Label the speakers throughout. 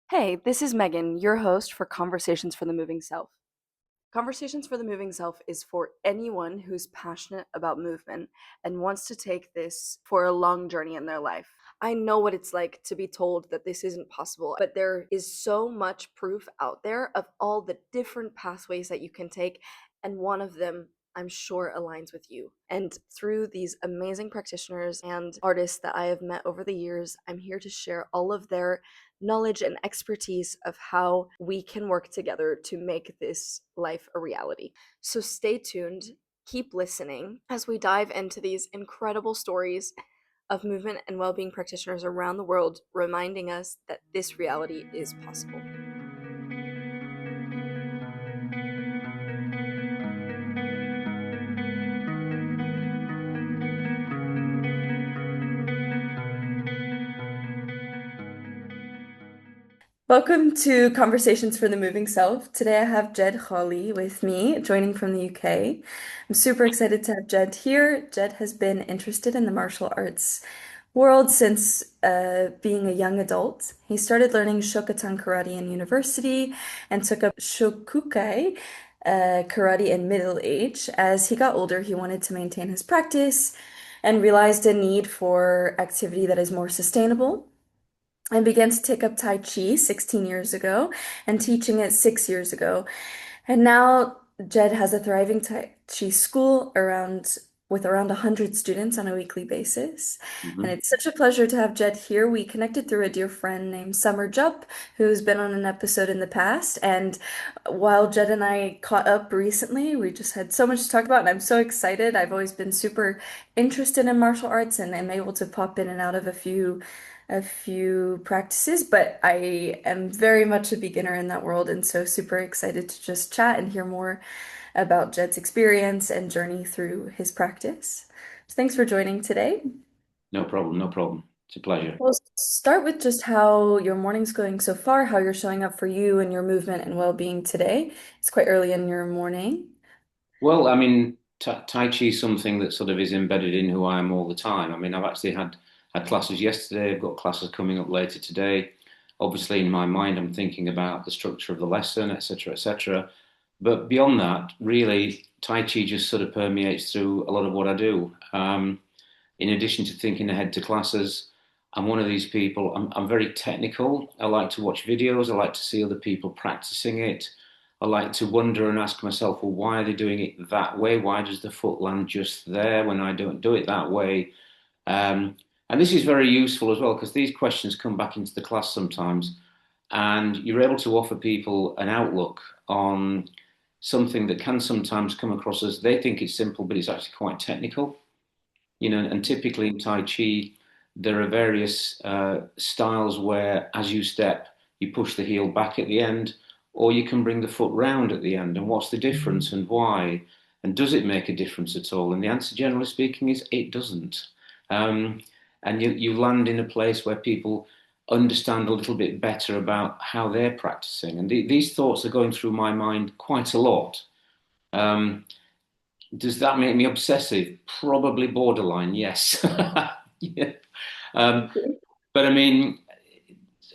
Speaker 1: Hey, this is Megan, your host for Conversations for the Moving Self. Conversations for the Moving Self is for anyone who's passionate about movement and wants to take this for a long journey in their life. I know what it's like to be told that this isn't possible, but there is so much proof out there of all the different pathways that you can take, and one of them I'm sure aligns with you. And through these amazing practitioners and artists that I have met over the years, I'm here to share all of their knowledge and expertise of how we can work together to make this life a reality. So stay tuned, keep listening as we dive into these incredible stories of movement and well-being practitioners around the world, reminding us that this reality is possible. Welcome to Conversations for the Moving Self. Today I have Gerard Hawley with me, joining from the UK. I'm super excited to have Jed here. Jed has been interested in the martial arts world since being a young adult. He started learning Shotokan karate in university and took up Shokukai karate in middle age. As he got older, he wanted to maintain his practice and realized a need for activity that is more sustainable. I began to take up Tai Chi 16 years ago and teaching it 6 years ago. And now Jed has a thriving Tai Chi school with around 100 students on a weekly basis. And
Speaker 2: Mhm.
Speaker 1: it's such a pleasure to have Jed here. We connected through a dear friend named Summer Jupp, who's been on an episode in the past. And while Jed and I caught up recently, we just had so much to talk about, and I'm so excited. I've always been super interested in martial arts and I'm able to pop in and out of a few practices, but I am very much a beginner in that world and so super excited to just chat and hear more about Jed's experience and journey through his practice. So thanks for joining today.
Speaker 2: No problem, no problem. It's a pleasure.
Speaker 1: We'll start with just how your morning's going so far, how you're showing up for you and your movement and well-being today. It's quite early in your morning.
Speaker 2: Well, I mean, Tai Chi is something that sort of is embedded in who I am all the time. I mean, I've actually had classes yesterday. I've got classes coming up later today. Obviously, in my mind, I'm thinking about the structure of the lesson, etc., etc. But beyond that, really, Tai Chi just sort of permeates through a lot of what I do. In addition to thinking ahead to classes, I'm one of these people. I'm very technical. I like to watch videos. I like to see other people practicing it. I like to wonder and ask myself, well, why are they doing it that way? Why does the foot land just there when I don't do it that way? And this is very useful as well because these questions come back into the class sometimes, and you're able to offer people an outlook on something that can sometimes come across as they think it's simple, but it's actually quite technical. And typically in Tai Chi, there are various styles where, as you step, you push the heel back at the end, or you can bring the foot round at the end. And what's the difference and why? And does it make a difference at all? And the answer, generally speaking, is it doesn't. Um, and you land in a place where people understand a little bit better about how they're practicing. And these thoughts are going through my mind quite a lot. Um, does that make me obsessive? Probably borderline, yes. Yeah. Um, but I mean,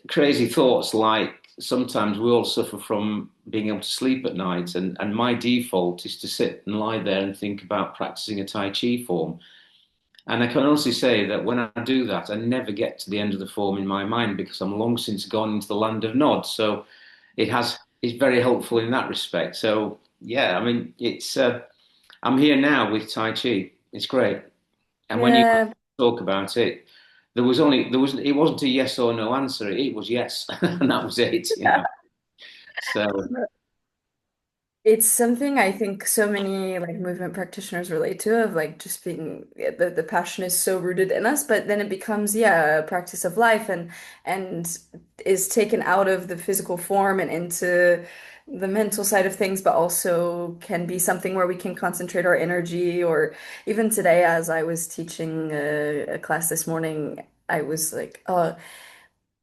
Speaker 2: crazy thoughts like sometimes we all suffer from being able to sleep at night, and my default is to sit and lie there and think about practicing a Tai Chi form. And I can honestly say that when I do that, I never get to the end of the form in my mind because I'm long since gone into the land of Nod. So it's very helpful in that respect. So yeah, I mean, I'm here now with Tai Chi. It's great. And when you
Speaker 1: Yeah,
Speaker 2: talk about it, it wasn't a yes or no answer. It was yes, and that was it. So
Speaker 1: it's something I think so many like movement practitioners relate to of like just being the passion is so rooted in us, but then it becomes a practice of life and is taken out of the physical form and into the mental side of things, but also can be something where we can concentrate our energy. Or even today, as I was teaching a class this morning, I was like, oh.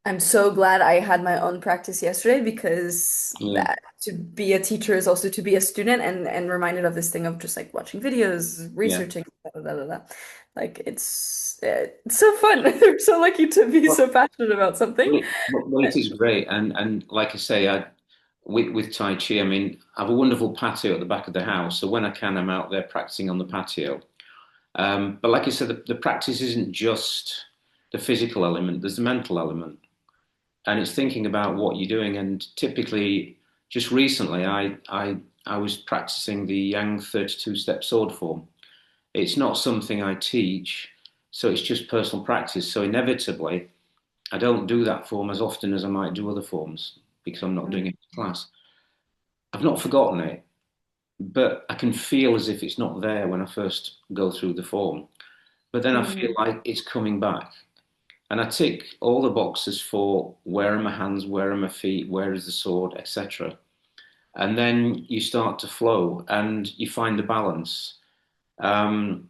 Speaker 1: I'm so glad I had my own practice yesterday because
Speaker 2: Yeah,
Speaker 1: that to be a teacher is also to be a student and reminded of this thing of just like watching videos,
Speaker 2: yeah.
Speaker 1: researching, da, da, da, da. Like it's so fun. I'm so lucky to be so
Speaker 2: Well,
Speaker 1: passionate about something.
Speaker 2: it is great, and like I say, with Tai Chi, I mean, I have a wonderful patio at the back of the house, so when I can, I'm out there practicing on the patio. But like I said, the practice isn't just the physical element, there's the mental element. And it's thinking about what you're doing. And typically, just recently, I was practicing the Yang 32 step sword form. It's not something I teach, so it's just personal practice. So inevitably, I don't do that form as often as I might do other forms because I'm not doing it in class. I've not forgotten it, but I can feel as if it's not there when I first go through the form. But then I feel
Speaker 1: Mm,
Speaker 2: like it's coming back. And I tick all the boxes for where are my hands, where are my feet, where is the sword, etc. And then you start to flow and you find the balance. Um,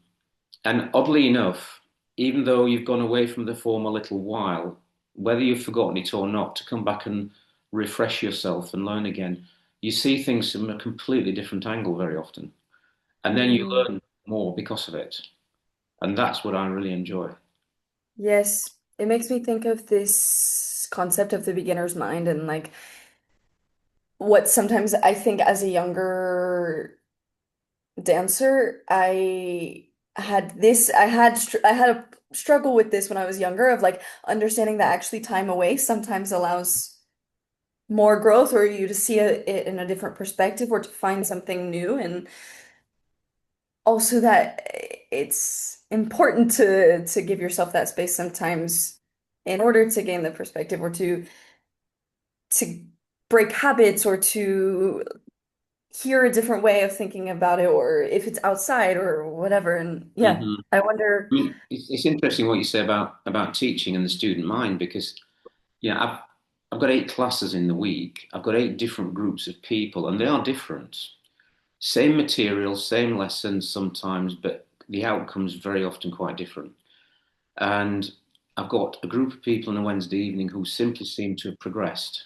Speaker 2: and oddly enough, even though you've gone away from the form a little while, whether you've forgotten it or not, to come back and refresh yourself and learn again, you see things from a completely different angle very often. And then you
Speaker 1: mm.
Speaker 2: learn more because of it. And that's what I really enjoy.
Speaker 1: Yes, it makes me think of this concept of the beginner's mind and like what sometimes I think as a younger dancer, I had a struggle with this when I was younger of like understanding that actually time away sometimes allows more growth or you to see it in a different perspective or to find something new and also that it's important to give yourself that space sometimes in order to gain the perspective or to break habits or to hear a different way of thinking about it or if it's outside or whatever. And yeah,
Speaker 2: Mhm.
Speaker 1: I
Speaker 2: I
Speaker 1: wonder.
Speaker 2: mean, it's interesting what you say about teaching and the student mind because yeah, I've got 8 classes in the week. I've got 8 different groups of people, and they are different. Same material, same lessons sometimes, but the outcome's very often quite different. And I've got a group of people on a Wednesday evening who simply seem to have progressed.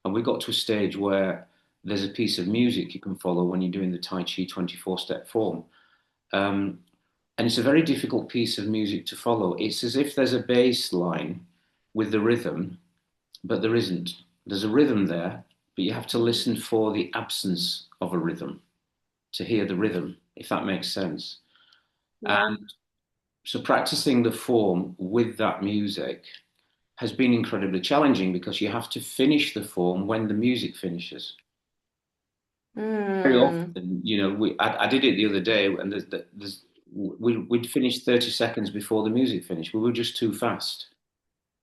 Speaker 2: And we got to a stage where there's a piece of music you can follow when you're doing the Tai Chi 24 step form. Um, and it's a very difficult piece of music to follow. It's as if there's a bass line with the rhythm, but there isn't. There's a rhythm there, but you have to listen for the absence of a rhythm to hear the rhythm, if that makes sense.
Speaker 1: Yeah.
Speaker 2: And so practicing the form with that music has been incredibly challenging because you have to finish the form when the music finishes. Very
Speaker 1: Hmm.
Speaker 2: often, I did it the other day, and we'd finished 30 seconds before the music finished. We were just too fast.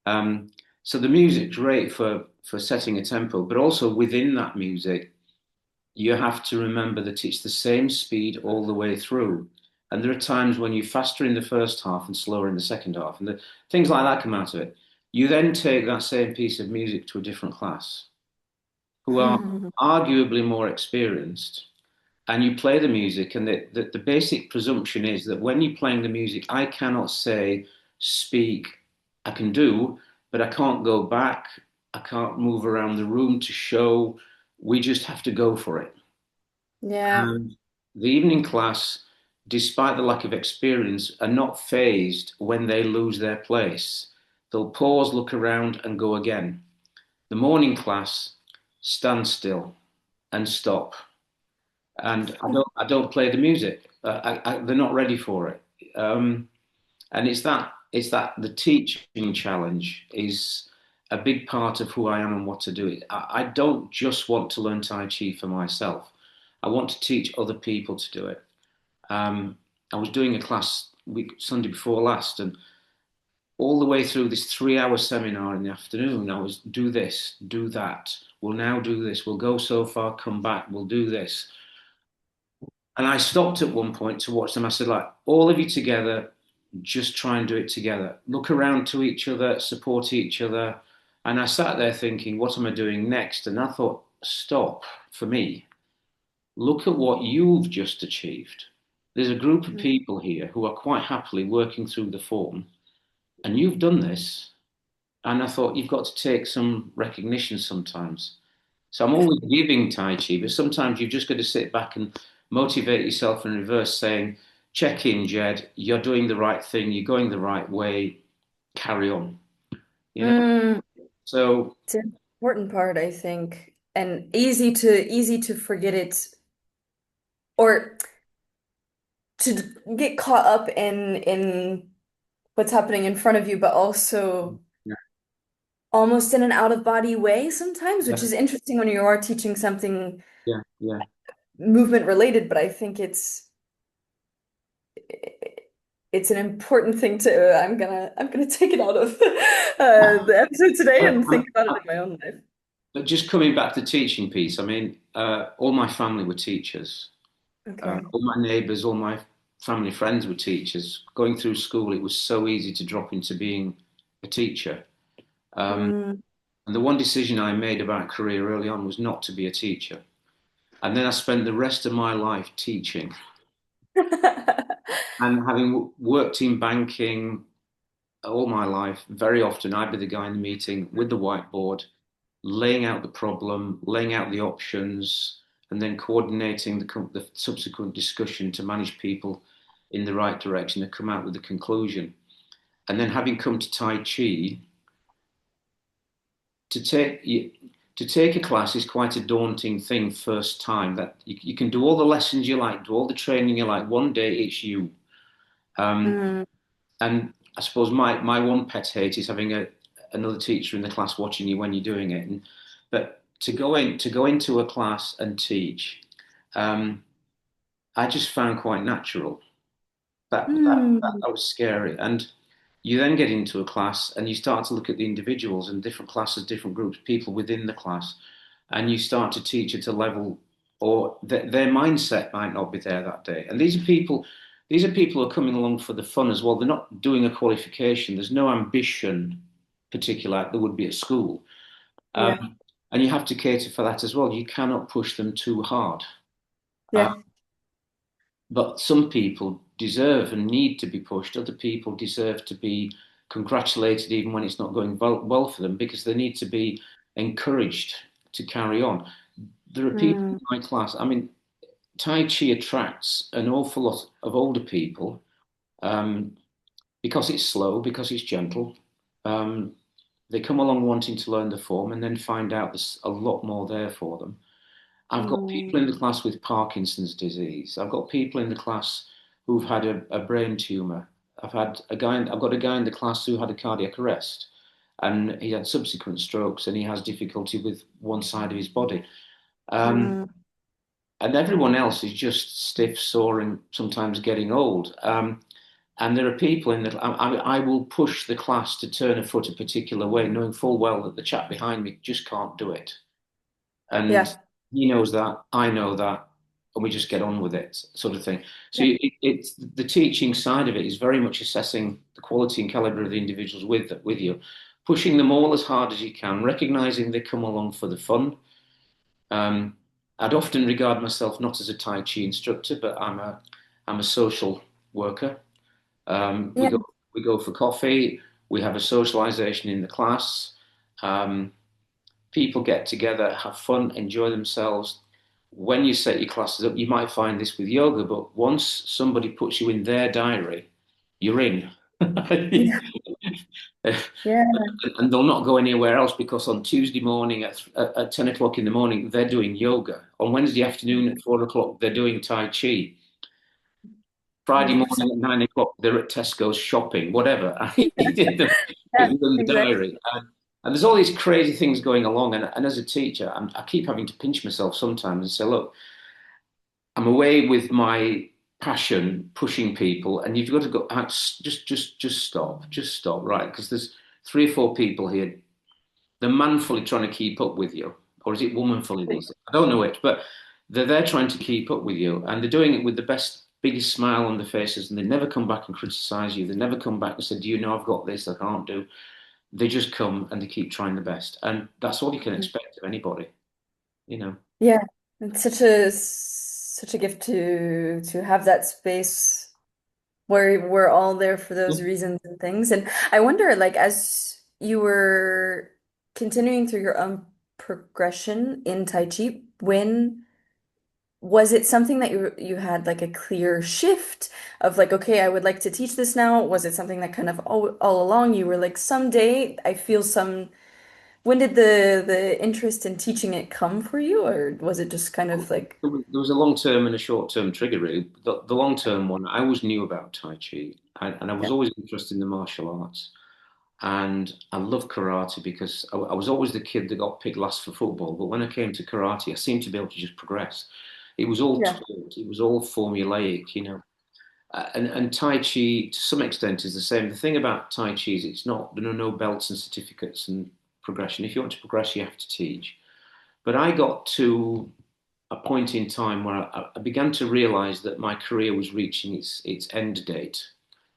Speaker 2: Um, so the music's great for setting a tempo, but also within that music, you have to remember that it's the same speed all the way through. And there are times when you're faster in the first half and slower in the second half, and things like that come out of it. You then take that same piece of music to a different class who are arguably more experienced, and you play the music, and the basic presumption is that when you're playing the music, I cannot say, speak, I can do, but I can't go back, I can't move around the room to show, we just have to go for it.
Speaker 1: Yeah.
Speaker 2: And the evening class, despite the lack of experience, are not phased when they lose their place. They'll pause, look around, and go again. The morning class, stand still and stop, and I don't play the music. They're not ready for it, and it's that the teaching challenge is a big part of who I am and what to do. I don't just want to learn Tai Chi for myself. I want to teach other people to do it. Um, I was doing a class Sunday before last, and all the way through this 3 hour seminar in the afternoon, I was do this, do that. We'll now do this. We'll go so far, come back. We'll do this. And I stopped at one point to watch them. I said, like, all of you together, just try and do it together. Look around to each other, support each other. And I sat there thinking, what am I doing next? And I thought, stop for me. Look at what you've just achieved. There's a group of people here who are quite happily working through the form, and you've done this. And I thought, you've got to take some recognition sometimes. So I'm always giving Tai Chi, but sometimes you've just got to sit back and motivate yourself in reverse, saying, check in, Jed, you're doing the right thing, you're going the right way, carry on. You know?
Speaker 1: Mm,
Speaker 2: So
Speaker 1: it's an important part, I think, and easy to forget it or to get caught up in what's happening in front of you, but also
Speaker 2: yeah,
Speaker 1: almost in an out of body way sometimes,
Speaker 2: yeah,
Speaker 1: which is interesting when you are teaching something
Speaker 2: yeah, yeah.
Speaker 1: movement related, but I think it's an important thing to I'm gonna take it out of the episode today and think about it in my own life.
Speaker 2: But just coming back to the teaching piece, I mean, all my family were teachers.
Speaker 1: Okay.
Speaker 2: All my neighbours, all my family friends were teachers. Going through school, it was so easy to drop into being a teacher. Um,
Speaker 1: Mm.
Speaker 2: and the one decision I made about career early on was not to be a teacher. And then I spent the rest of my life teaching. And having worked in banking all my life, very often I'd be the guy in the meeting with the whiteboard, laying out the problem, laying out the options, and then coordinating the subsequent discussion to manage people in the right direction and come out with a conclusion. And then having come to Tai Chi, to take to take a class is quite a daunting thing first time. That you can do all the lessons you like, do all the training you like. One day it's you. Um,
Speaker 1: Mm.
Speaker 2: and I suppose my one pet hate is having another teacher in the class watching you when you're doing it. But to go into a class and teach, um, I just found quite natural.
Speaker 1: Mm.
Speaker 2: That was scary. And you then get into a class and you start to look at the individuals and different classes, different groups, people within the class, and you start to teach at a level, or their mindset might not be there that day. And these are people who are coming along for the fun as well. They're not doing a qualification. There's no ambition particular like there would be at school.
Speaker 1: Yeah.
Speaker 2: And you have to cater for that as well. You cannot push them too hard. Uh,
Speaker 1: Yeah.
Speaker 2: but some people deserve and need to be pushed. Other people deserve to be congratulated even when it's not going well for them because they need to be encouraged to carry on. There are people
Speaker 1: Mm.
Speaker 2: in my class, I mean, Tai Chi attracts an awful lot of older people um, because it's slow, because it's gentle. Um, they come along wanting to learn the form and then find out there's a lot more there for them. I've got
Speaker 1: Mm.
Speaker 2: people in the class with Parkinson's disease. I've got people in the class who've had a brain tumor. I've got a guy in the class who had a cardiac arrest and he had subsequent strokes and he has difficulty with one side of his body. Um,
Speaker 1: Mm.
Speaker 2: and everyone else is just stiff, sore, and sometimes getting old. And there are people in the, I will push the class to turn a foot a particular way, knowing full well that the chap behind me just can't do it. And
Speaker 1: Yeah.
Speaker 2: he knows that, I know that, and we just get on with it, sort of thing. So
Speaker 1: Yeah.
Speaker 2: it's the teaching side of it is very much assessing the quality and caliber of the individuals with you, pushing them all as hard as you can, recognizing they come along for the fun. Um, I'd often regard myself not as a Tai Chi instructor, but I'm a social worker. Um, we
Speaker 1: Yeah.
Speaker 2: go we go for coffee. We have a socialization in the class. Um, People get together, have fun, enjoy themselves. When you set your classes up, you might find this with yoga, but once somebody puts you in their diary, you're in.
Speaker 1: Yeah. Yeah.
Speaker 2: And they'll not go anywhere else because on Tuesday morning at 10 o'clock in the morning, they're doing yoga. On Wednesday afternoon at 4 o'clock, they're doing Tai Chi. Friday
Speaker 1: 100%.
Speaker 2: morning at 9 o'clock, they're at Tesco's shopping, whatever. He did them
Speaker 1: Yeah,
Speaker 2: in the
Speaker 1: exactly.
Speaker 2: diary. And there's all these crazy things going along. And as a teacher, I keep having to pinch myself sometimes and say, look, I'm away with my passion pushing people, and you've got to go, just stop, right? Because there's three or four people here. They're manfully trying to keep up with you. Or is it womanfully these days? I don't know it, but they're there trying to keep up with you, and they're doing it with the best, biggest smile on their faces, and they never come back and criticize you. They never come back and say, "Do you know I've got this? I can't do." They just come and they keep trying the best, and that's all you can expect of anybody, you know.
Speaker 1: Yeah, it's such a gift to have that space where we're all there for
Speaker 2: Yeah.
Speaker 1: those reasons and things. And I wonder, like, as you were continuing through your own progression in Tai Chi, when was it something that you had like a clear shift of like, okay, I would like to teach this now? Was it something that kind of all along you were like, someday I feel some, when did the interest in teaching it come for you, or was it just kind of like,
Speaker 2: There was a long term and a short term trigger, really. The long term one, I always knew about Tai Chi, and I was
Speaker 1: yeah,
Speaker 2: always interested in the martial arts. And I love karate because I was always the kid that got picked last for football. But when I came to karate, I seemed to be able to just progress. It was all
Speaker 1: yeah.
Speaker 2: taught, it was all formulaic, you know. And Tai Chi, to some extent, is the same. The thing about Tai Chi is it's not, there are no belts and certificates and progression. If you want to progress, you have to teach. But I got to a point in time where I began to realize that my career was reaching its end date,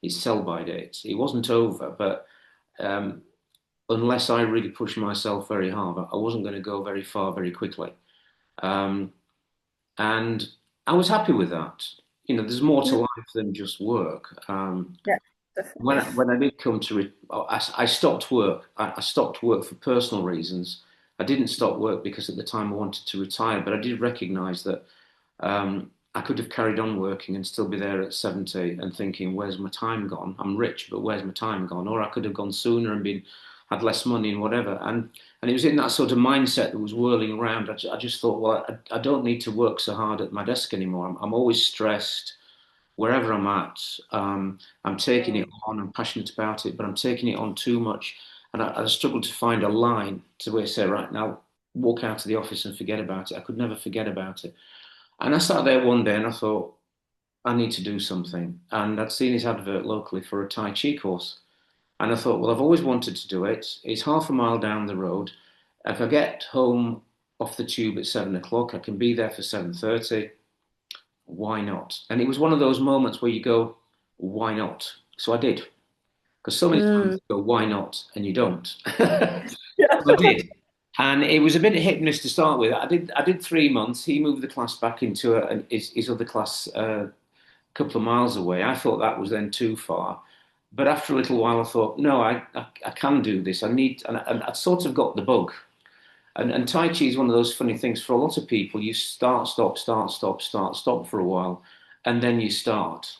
Speaker 2: its sell by date. It wasn't over, but um, unless I really pushed myself very hard, I wasn't going to go very far very quickly. Um, and I was happy with that. You know, there's more to
Speaker 1: Yeah,
Speaker 2: life than just work.
Speaker 1: yeah,
Speaker 2: When
Speaker 1: definitely.
Speaker 2: I did come to, I stopped work. I stopped work for personal reasons. I didn't stop work because at the time I wanted to retire, but I did recognise that I could have carried on working and still be there at 70 and thinking, where's my time gone? I'm rich, but where's my time gone? Or I could have gone sooner and been had less money and whatever. And it was in that sort of mindset that was whirling around. I just thought, well, I don't need to work so hard at my desk anymore. I'm always stressed wherever I'm at. I'm taking it
Speaker 1: Mm.
Speaker 2: on. I'm passionate about it, but I'm taking it on too much. And I struggled to find a line to where I say, right now, walk out of the office and forget about it. I could never forget about it. And I sat there one day and I thought, I need to do something. And I'd seen this advert locally for a Tai Chi course. And I thought, well, I've always wanted to do it. It's half a mile down the road. If I get home off the tube at 7 o'clock, I can be there for 7:30. Why not? And it was one of those moments where you go, why not? So I did. Because so many times
Speaker 1: Mm.
Speaker 2: you go, why not? And you don't.
Speaker 1: Yeah.
Speaker 2: So I did. And it was a bit hit and miss to start with. I did 3 months. He moved the class back into his other class a couple of miles away. I thought that was then too far. But after a little while, I thought, no, I can do this. I need, and I sort of got the bug. And Tai Chi is one of those funny things for a lot of people. You start, stop, start, stop, start, stop for a while, and then you start.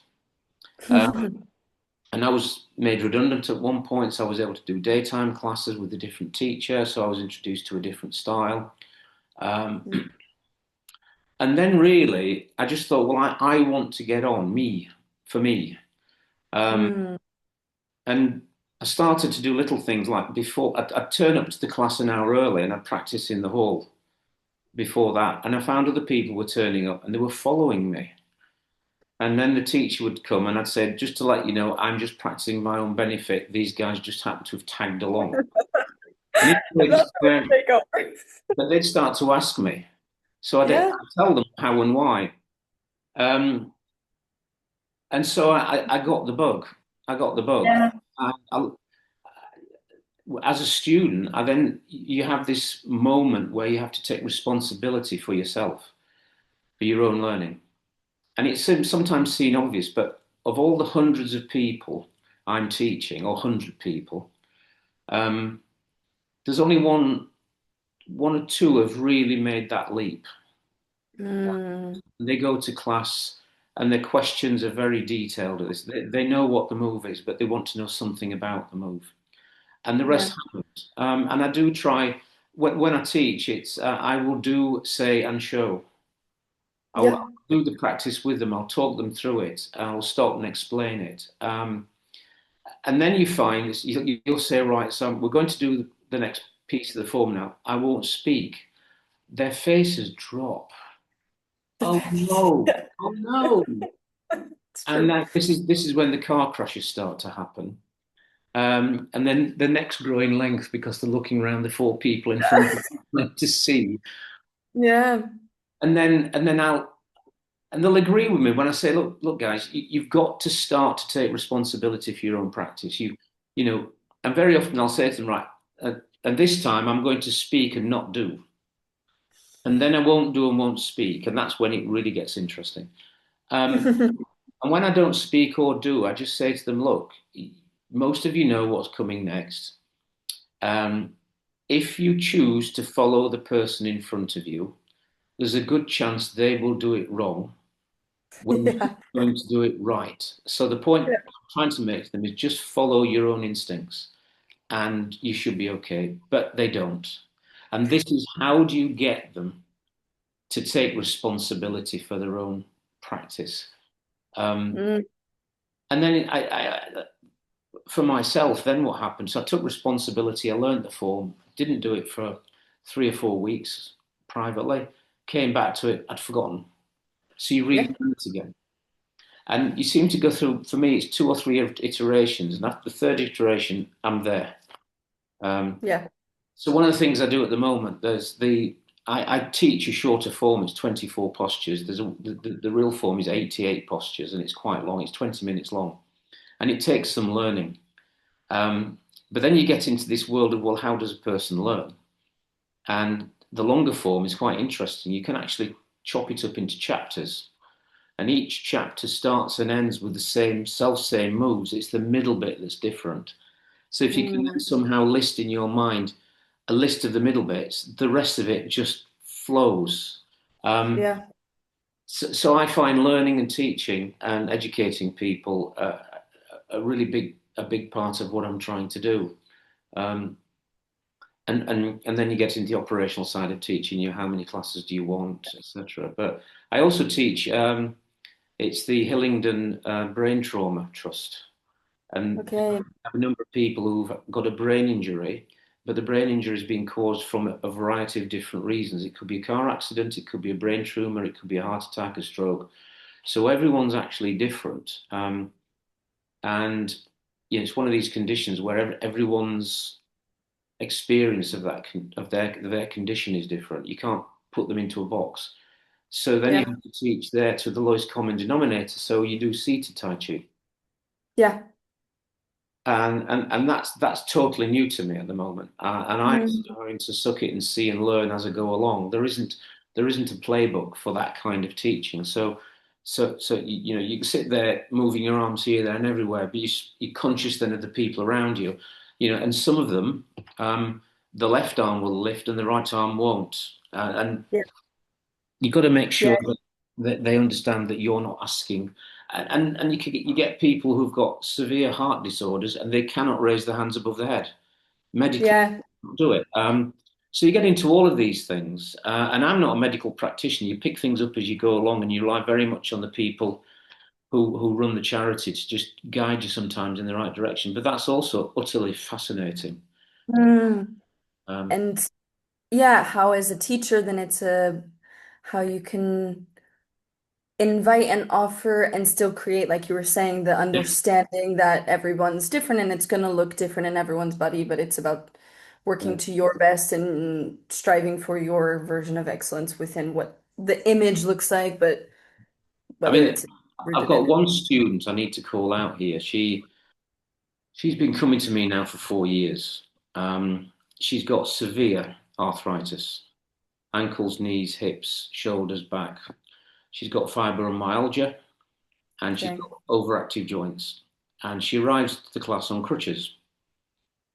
Speaker 2: And I was made redundant at one point, so I was able to do daytime classes with a different teacher. So I was introduced to a different style. Um, and then really, I just thought, well, I want to get on me for me. Um,
Speaker 1: Mm.
Speaker 2: and I started to do little things like before I'd turn up to the class an hour early and I'd practice in the hall before that. And I found other people were turning up and they were following me. And then the teacher would come and I'd say, just to let you know, I'm just practicing my own benefit. These guys just happen to have tagged along. And if they
Speaker 1: That's
Speaker 2: just
Speaker 1: how
Speaker 2: weren't,
Speaker 1: they go.
Speaker 2: but they'd start to ask me. So I'd
Speaker 1: Yeah.
Speaker 2: tell them how and why. Um, and so I got the bug. I got the bug.
Speaker 1: Yeah.
Speaker 2: As a student, I then you have this moment where you have to take responsibility for yourself, for your own learning. And it's sometimes seen obvious, but of all the hundreds of people I'm teaching, or 100 people, um, there's only one or two have really made that leap.
Speaker 1: Mm.
Speaker 2: They go to class and their questions are very detailed. They know what the move is, but they want to know something about the move. And the
Speaker 1: Yeah.
Speaker 2: rest haven't. And I do try, when I teach, I will do say and show. I'll
Speaker 1: Yeah.
Speaker 2: do the practice with them. I'll talk them through it. I'll stop and explain it. And then you find you'll say, right, so we're going to do the next piece of the form now. I won't speak. Their faces drop. Oh no!
Speaker 1: Yeah.
Speaker 2: Oh no!
Speaker 1: It's
Speaker 2: And
Speaker 1: true.
Speaker 2: this is when the car crashes start to happen. And then the neck's growing length because they're looking around the four people in front of them to see.
Speaker 1: Yeah.
Speaker 2: And then they'll agree with me when I say, look, guys, you've got to start to take responsibility for your own practice. You know, and very often I'll say to them, right, and this time I'm going to speak and not do, and then I won't do and won't speak, and that's when it really gets interesting. Um, and when I don't speak or do, I just say to them, look, most of you know what's coming next. Um, if you choose to follow the person in front of you, there's a good chance they will do it wrong when you're
Speaker 1: Yeah.
Speaker 2: going to do it right. So the point
Speaker 1: Yeah.
Speaker 2: I'm trying to make to them is just follow your own instincts and you should be okay. But they don't. And this is how do you get them to take responsibility for their own practice? Um,
Speaker 1: Mm,
Speaker 2: and then for myself, then what happened? So I took responsibility. I learned the form, didn't do it for 3 or 4 weeks privately, came back to it, I'd forgotten. So you
Speaker 1: yeah.
Speaker 2: relearn it again. And you seem to go through, for me, it's 2 or 3 iterations. And after the third iteration, I'm there. Um,
Speaker 1: Yeah.
Speaker 2: so one of the things I do at the moment, I teach a shorter form, it's 24 postures. The real form is 88 postures and it's quite long, it's 20 minutes long. And it takes some learning. Um, but then you get into this world of, well, how does a person learn? And the longer form is quite interesting. You can actually chop it up into chapters, and each chapter starts and ends with the same moves. It's the middle bit that's different. So if you can then
Speaker 1: Mm,
Speaker 2: somehow list in your mind a list of the middle bits, the rest of it just flows. Um,
Speaker 1: yeah.
Speaker 2: so I find learning and teaching and educating people a big part of what I'm trying to do. Um, and then you get into the operational side of teaching you how many classes do you want, etc. But I also teach. It's the Hillingdon Brain Trauma Trust, and they
Speaker 1: Okay.
Speaker 2: have a number of people who've got a brain injury, but the brain injury is being caused from a variety of different reasons. It could be a car accident, it could be a brain tumor, it could be a heart attack, a stroke. So everyone's actually different, and it's one of these conditions where everyone's experience of their condition is different. You can't put them into a box. So then you
Speaker 1: Yeah.
Speaker 2: have to teach there to the lowest common denominator. So you do seated Tai Chi.
Speaker 1: Yeah.
Speaker 2: And that's totally new to me at the moment. And I'm
Speaker 1: Mm,
Speaker 2: having to suck it and see and learn as I go along. There isn't a playbook for that kind of teaching. So you can sit there moving your arms here, there, and everywhere, but you're conscious then of the people around you. And some of them, the left arm will lift and the right arm won't. And
Speaker 1: yeah.
Speaker 2: you've got to make
Speaker 1: Yeah.
Speaker 2: sure that they understand that you're not asking. And you get people who've got severe heart disorders and they cannot raise their hands above their head. Medically,
Speaker 1: Yeah.
Speaker 2: can't do it. So you get into all of these things. And I'm not a medical practitioner. You pick things up as you go along and you rely very much on the people who run the charity to just guide you sometimes in the right direction. But that's also utterly fascinating.
Speaker 1: Mm.
Speaker 2: Um,
Speaker 1: And yeah, how as a teacher, then it's a how you can invite and offer and still create, like you were saying, the
Speaker 2: yeah,
Speaker 1: understanding that everyone's different and it's going to look different in everyone's body, but it's about
Speaker 2: yeah.
Speaker 1: working to your best and striving for your version of excellence within what the image looks like, but
Speaker 2: I
Speaker 1: whether
Speaker 2: mean,
Speaker 1: it's
Speaker 2: I've
Speaker 1: rooted
Speaker 2: got
Speaker 1: in it.
Speaker 2: one student I need to call out here. She's been coming to me now for 4 years. She's got severe arthritis, ankles, knees, hips, shoulders, back. She's got fibromyalgia and she's
Speaker 1: Okay.
Speaker 2: got overactive joints. And she arrives to the class on crutches.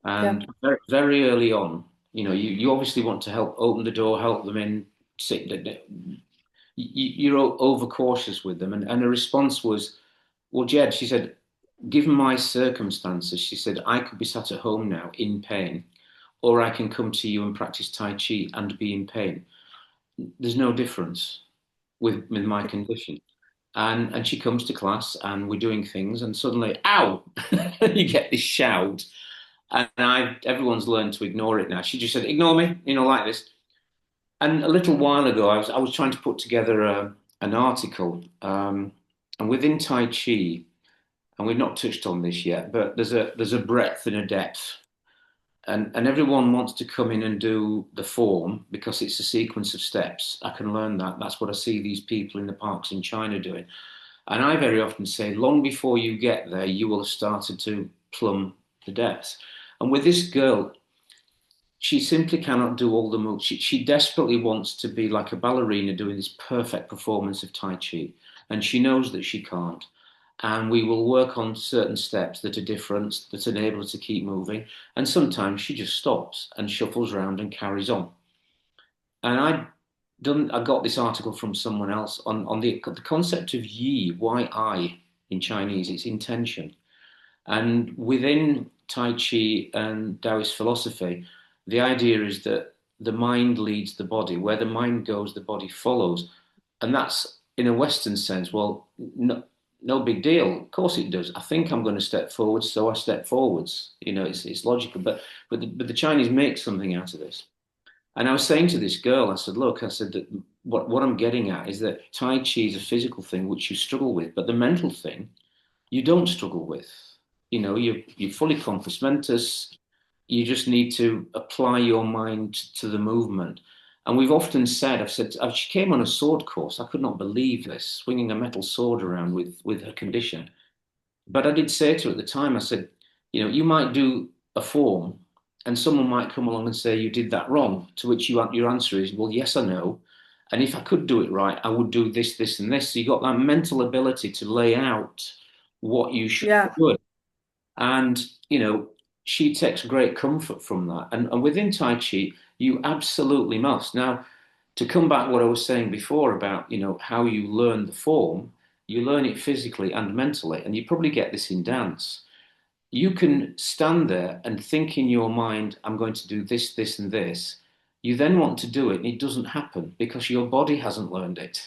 Speaker 1: Yeah.
Speaker 2: And very, very early on, you obviously want to help open the door, help them in. Sit, you're overcautious with them. And her response was, well, Jed, she said, given my circumstances, she said, I could be sat at home now in pain, or I can come to you and practice Tai Chi and be in pain. There's no difference with my condition. And she comes to class and we're doing things and suddenly, ow, you get this shout. And everyone's learned to ignore it now. She just said, ignore me, like this. And a little while ago, I was trying to put together an article. And within Tai Chi, and we've not touched on this yet, but there's a breadth and a depth. And everyone wants to come in and do the form because it's a sequence of steps. I can learn that. That's what I see these people in the parks in China doing. And I very often say, long before you get there, you will have started to plumb the depths. And with this girl, she simply cannot do all the moves. She desperately wants to be like a ballerina doing this perfect performance of Tai Chi. And she knows that she can't. and we will work on certain steps that are different, that enable her to keep moving. And sometimes she just stops and shuffles around and carries on. And I got this article from someone else on the concept of yi, yi in Chinese, it's intention. And within Tai Chi and Taoist philosophy, the idea is that the mind leads the body. Where the mind goes, the body follows. And that's in a Western sense. Well, no big deal. Of course it does. I think I'm going to step forwards, so I step forwards. It's logical. But the Chinese make something out of this. And I was saying to this girl, I said, look, I said that what I'm getting at is that Tai Chi is a physical thing which you struggle with, but the mental thing you don't struggle with. You're fully compos mentis. You just need to apply your mind to the movement. And we've often said, she came on a sword course. I could not believe this, swinging a metal sword around with her condition. But I did say to her at the time, I said, you might do a form and someone might come along and say you did that wrong, to which your answer is, well, yes, I know. And if I could do it right, I would do this, this, and this. So you got that mental ability to lay out what you should
Speaker 1: Yeah.
Speaker 2: do. And, she takes great comfort from that. And within Tai Chi, you absolutely must. Now, to come back to what I was saying before about, how you learn the form, you learn it physically and mentally. And you probably get this in dance. You can stand there and think in your mind, I'm going to do this, this, and this. You then want to do it, and it doesn't happen because your body hasn't learned it.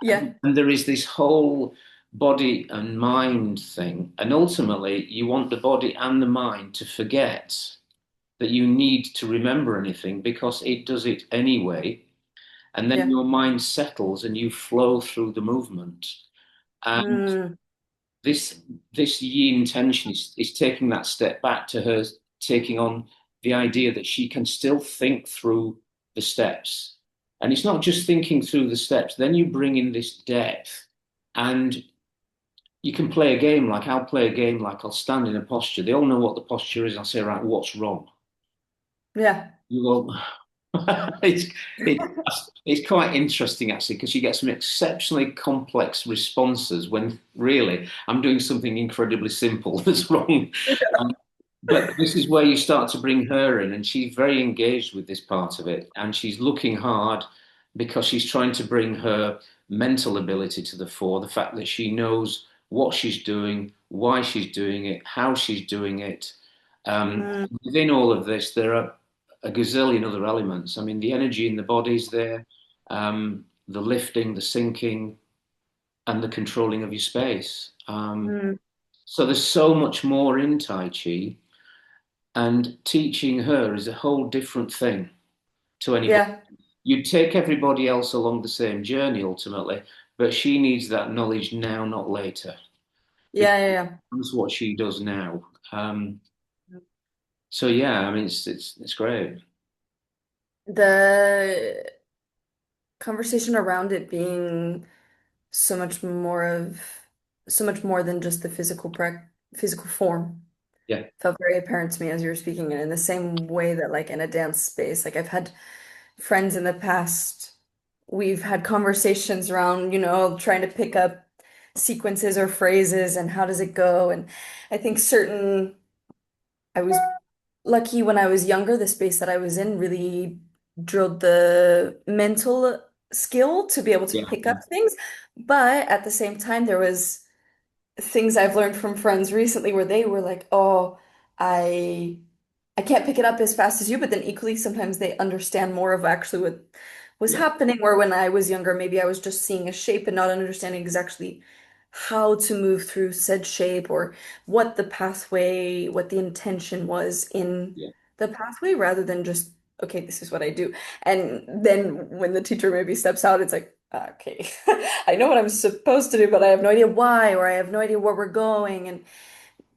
Speaker 1: Yeah.
Speaker 2: And there is this whole body and mind thing. And ultimately, you want the body and the mind to forget that you need to remember anything because it does it anyway. And then
Speaker 1: Yeah.
Speaker 2: your mind settles and you flow through the movement. And
Speaker 1: Mm,
Speaker 2: this this yi intention is taking that step back to her taking on the idea that she can still think through the steps. And it's not just thinking through the steps, then you bring in this depth and you can play a game like I'll play a game like I'll stand in a posture. They all know what the posture is. I'll say, right, what's wrong?
Speaker 1: yeah.
Speaker 2: You go, it's, it, it's quite interesting actually because you get some exceptionally complex responses when really I'm doing something incredibly simple that's wrong. Um, but this is where you start to bring her in, and she's very engaged with this part of it, and she's looking hard because she's trying to bring her mental ability to the fore, the fact that she knows what she's doing, why she's doing it, how she's doing it.
Speaker 1: Mm,
Speaker 2: Within all of this, there are a gazillion other elements. I mean, the energy in the body's there, the lifting, the sinking, and the controlling of your space.
Speaker 1: mm,
Speaker 2: So there's so much more in Tai Chi, and teaching her is a whole different thing to anybody.
Speaker 1: yeah.
Speaker 2: You'd take everybody else along the same journey ultimately, but she needs that knowledge now, not later, because
Speaker 1: Yeah. Yeah.
Speaker 2: that's what she does now.
Speaker 1: Yeah.
Speaker 2: So yeah, I mean, it's great.
Speaker 1: The conversation around it being so much more of so much more than just the physical form
Speaker 2: Yeah,
Speaker 1: felt very apparent to me as you were speaking, and in the same way that like in a dance space, like I've had friends in the past, we've had conversations around, trying to pick up sequences or phrases and how does it go. And I think I was lucky when I was younger, the space that I was in really drilled the mental skill to be able to
Speaker 2: yeah,
Speaker 1: pick up
Speaker 2: yeah,
Speaker 1: things. But at the same time, there was things I've learned from friends recently where they were like, "Oh, I I can't pick it up as fast as you," but then equally sometimes they understand more of actually what was
Speaker 2: yeah,
Speaker 1: happening. Where when I was younger, maybe I was just seeing a shape and not understanding exactly how to move through said shape or what the pathway, what the intention was in
Speaker 2: yeah.
Speaker 1: the pathway, rather than just, okay, this is what I do. And then when the teacher maybe steps out, it's like, okay, I know what I'm supposed to do, but I have no idea why, or I have no idea where we're going. And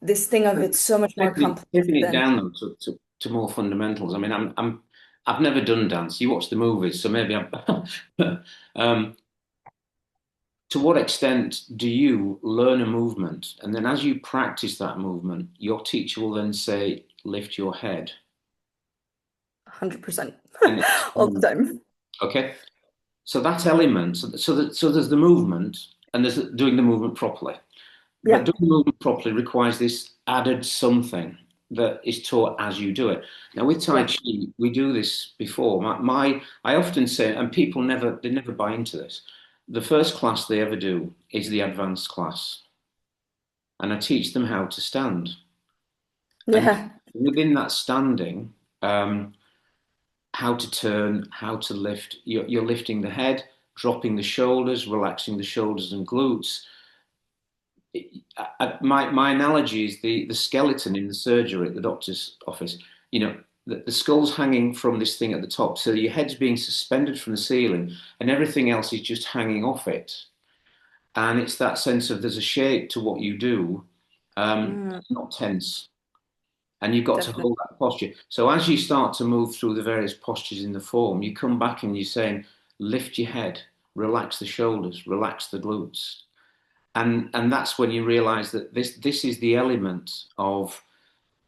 Speaker 1: this thing of it's so much more complex
Speaker 2: Taking it
Speaker 1: than
Speaker 2: down though to more fundamentals. I mean, I've never done dance. You watch the movies, so maybe I'm. um, to what extent do you learn a movement, and then as you practice that movement, your teacher will then say, "Lift your head,"
Speaker 1: 100%
Speaker 2: and
Speaker 1: all the
Speaker 2: explain.
Speaker 1: time.
Speaker 2: Okay, so that element, so there's the movement, and there's doing the movement properly. but
Speaker 1: Yeah.
Speaker 2: doing the movement properly requires this added something that is taught as you do it. Now with Tai
Speaker 1: Yeah.
Speaker 2: Chi, we do this before. I often say, and people never buy into this. The first class they ever do is the advanced class, and I teach them how to stand. And
Speaker 1: Yeah.
Speaker 2: within that standing, um, how to turn, how to lift. You're lifting the head, dropping the shoulders, relaxing the shoulders and glutes. My analogy is the skeleton in the surgery at the doctor's office. You know, the skull's hanging from this thing at the top, so your head's being suspended from the ceiling, and everything else is just hanging off it. And it's that sense of there's a shape to what you do,
Speaker 1: Mm,
Speaker 2: it's not tense, and you've got to
Speaker 1: definitely.
Speaker 2: hold that posture. So as you start to move through the various postures in the form, you come back and you're saying, lift your head, relax the shoulders, relax the glutes, and that's when you realize that this is the element of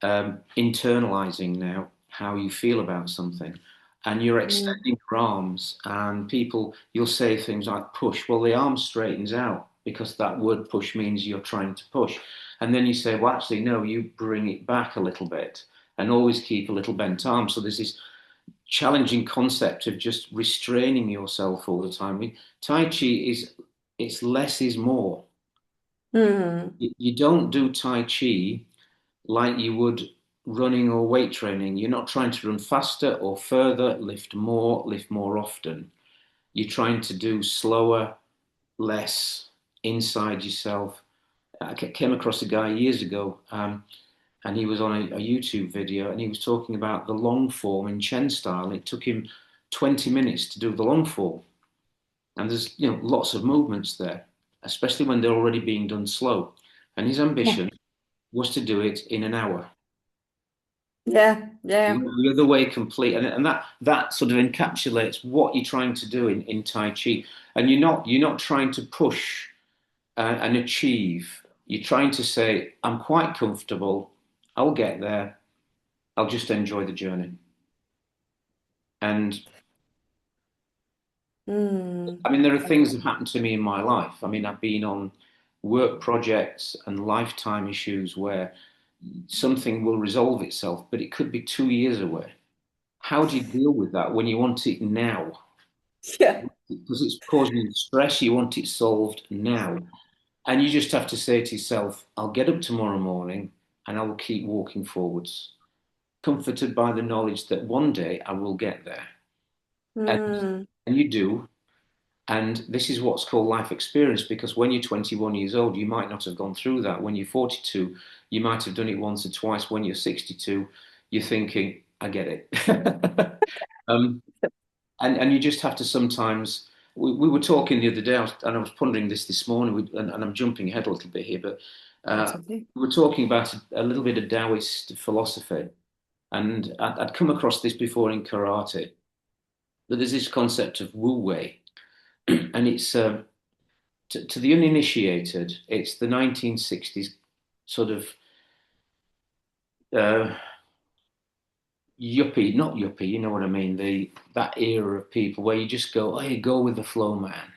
Speaker 2: internalizing now how you feel about something, and you're
Speaker 1: Mm,
Speaker 2: extending your arms, and people, you'll say things like push. Well, the arm straightens out because that word push means you're trying to push, and then you say, well, actually no, you bring it back a little bit and always keep a little bent arm. So there's this challenging concept of just restraining yourself all the time. Tai Chi is, it's less is more.
Speaker 1: mm,
Speaker 2: You don't do Tai Chi like you would running or weight training. You're not trying to run faster or further, lift more often. You're trying to do slower, less, inside yourself. I came across a guy years ago, and he was on a YouTube video, and he was talking about the long form in Chen style. It took him 20 minutes to do the long form. And there's, lots of movements there, especially when they're already being done slow. And his
Speaker 1: yeah.
Speaker 2: ambition was to do it in an hour.
Speaker 1: Yeah. Yeah.
Speaker 2: The other way complete, and that sort of encapsulates what you're trying to do in Tai Chi. And you're not trying to push and achieve. You're trying to say, I'm quite comfortable. I'll get there. I'll just enjoy the journey. And
Speaker 1: Mm,
Speaker 2: I mean, there are things that happened to me in my life. I mean, I've been on work projects and lifetime issues where something will resolve itself, but it could be 2 years away. How do you deal with that when you want it now?
Speaker 1: yeah.
Speaker 2: Because it's causing you stress, you want it solved now. And you just have to say to yourself, I'll get up tomorrow morning and I will keep walking forwards, comforted by the knowledge that one day I will get there. And,
Speaker 1: Mm,
Speaker 2: and you do. And this is what's called life experience, because when you're 21 years old, you might not have gone through that. When you're 42, you might have done it once or twice. When you're 62, you're thinking, I get it. um, and you just have to sometimes. We were talking the other day, and I was pondering this morning, and I'm jumping ahead a little bit here, but
Speaker 1: that's
Speaker 2: uh,
Speaker 1: okay.
Speaker 2: we were talking about a little bit of Taoist philosophy, and I'd come across this before in karate. That there's this concept of Wu Wei, and it's to the uninitiated, it's the 1960s sort of uh, yuppie, not yuppie, you know what I mean? That era of people where you just go, oh, you go with the flow, man,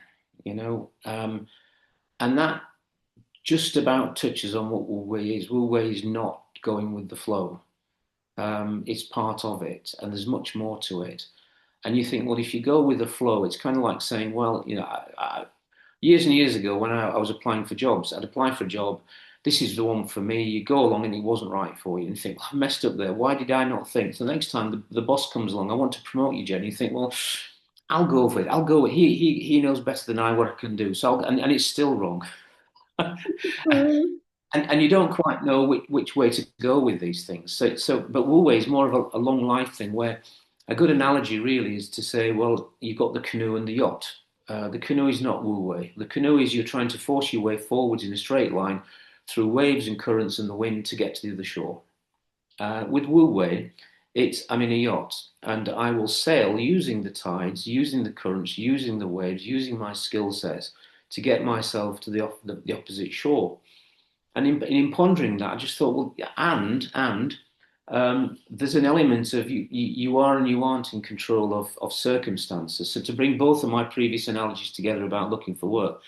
Speaker 2: you know. And that just about touches on what Wu Wei is. Wu Wei is not going with the flow. It's part of it, and there's much more to it. And you think, well, if you go with the flow, it's kind of like saying, well, years and years ago when I was applying for jobs, I'd apply for a job. This is the one for me. You go along and it wasn't right for you, and you think, well, I messed up there. Why did I not think? So the next time the boss comes along, I want to promote you, Jen. You think, well, I'll go for it. I'll go. He knows better than I what I can do. So and it's still wrong.
Speaker 1: Mm,
Speaker 2: And you don't quite know which way to go with these things. But Wu Wei is more of a long life thing where a good analogy really is to say, well, you've got the canoe and the yacht. The canoe is not Wu Wei. The canoe is you're trying to force your way forwards in a straight line through waves and currents and the wind to get to the other shore. With Wu Wei, it's I'm in a yacht and I will sail using the tides, using the currents, using the waves, using my skill sets to get myself to the opposite shore. And in pondering that, I just thought, well, yeah, and there's an element of you are and you aren't in control of circumstances. So to bring both of my previous analogies together about looking for work,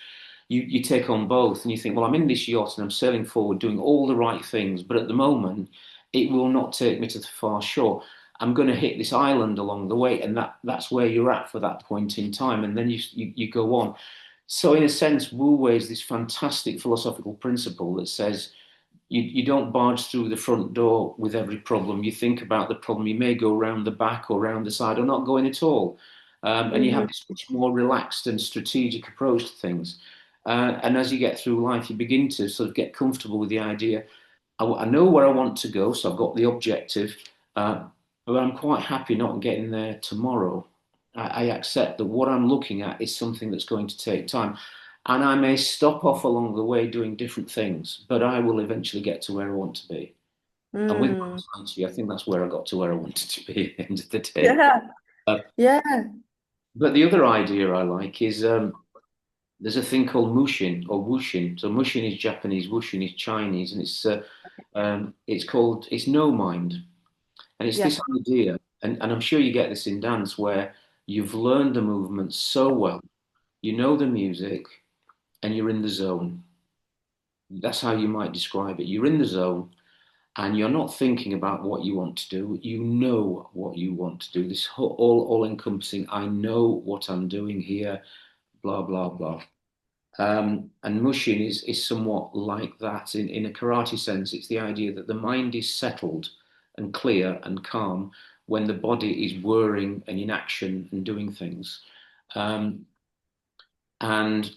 Speaker 2: you take on both and you think, well, I'm in this yacht and I'm sailing forward doing all the right things, but at the moment, it will not take me to the far shore. I'm going to hit this island along the way, and that's where you're at for that point in time, and then you go on. So, in a sense, Wu Wei is this fantastic philosophical principle that says you don't barge through the front door with every problem. You think about the problem. You may go round the back or round the side or not going at all. And you have
Speaker 1: Mhm.
Speaker 2: this much more relaxed and strategic approach to things. And as you get through life, you begin to sort of get comfortable with the idea. I know where I want to go, so I've got the objective, uh, but I'm quite happy not getting there tomorrow. I accept that what I'm looking at is something that's going to take time. And I may stop off along the way doing different things, but I will eventually get to where I want to be. And with
Speaker 1: Mm.
Speaker 2: my Tai I think that's where I got to where I wanted to be at the end of the day.
Speaker 1: Yeah.
Speaker 2: Uh,
Speaker 1: Yeah.
Speaker 2: but the other idea I like is there's a thing called mushin or wushin. So mushin is Japanese, wushin is Chinese, and it's no mind, and it's
Speaker 1: Yeah.
Speaker 2: this idea, and I'm sure you get this in dance where you've learned the movement so well, you know the music, and you're in the zone. That's how you might describe it. You're in the zone, and you're not thinking about what you want to do. You know what you want to do. This whole, all encompassing. I know what I'm doing here. Blah blah blah. And mushin is somewhat like that in a karate sense. It's the idea that the mind is settled and clear and calm when the body is whirring and in action and doing things. Um, and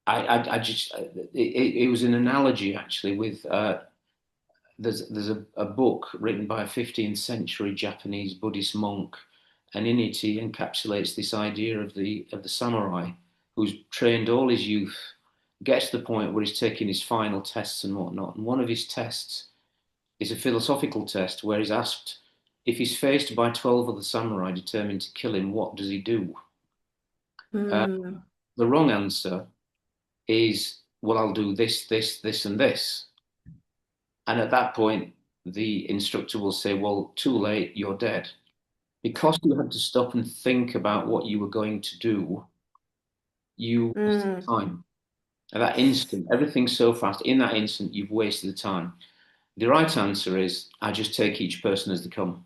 Speaker 2: I just it was an analogy actually with there's a book written by a 15th century Japanese Buddhist monk, and in it he encapsulates this idea of the samurai who's trained all his youth, gets to the point where he's taking his final tests and whatnot. And one of his tests is a philosophical test where he's asked if he's faced by 12 other samurai determined to kill him, what does he do? Uh,
Speaker 1: Mm.
Speaker 2: the wrong answer is, well, I'll do this, this, this, and this. And at that point, the instructor will say, well, too late, you're dead. Because you had to stop and think about what you were going to do, you wasted
Speaker 1: Mm.
Speaker 2: time. At that instant, everything's so fast. In that instant, you've wasted the time. The right answer is, I just take each person as they come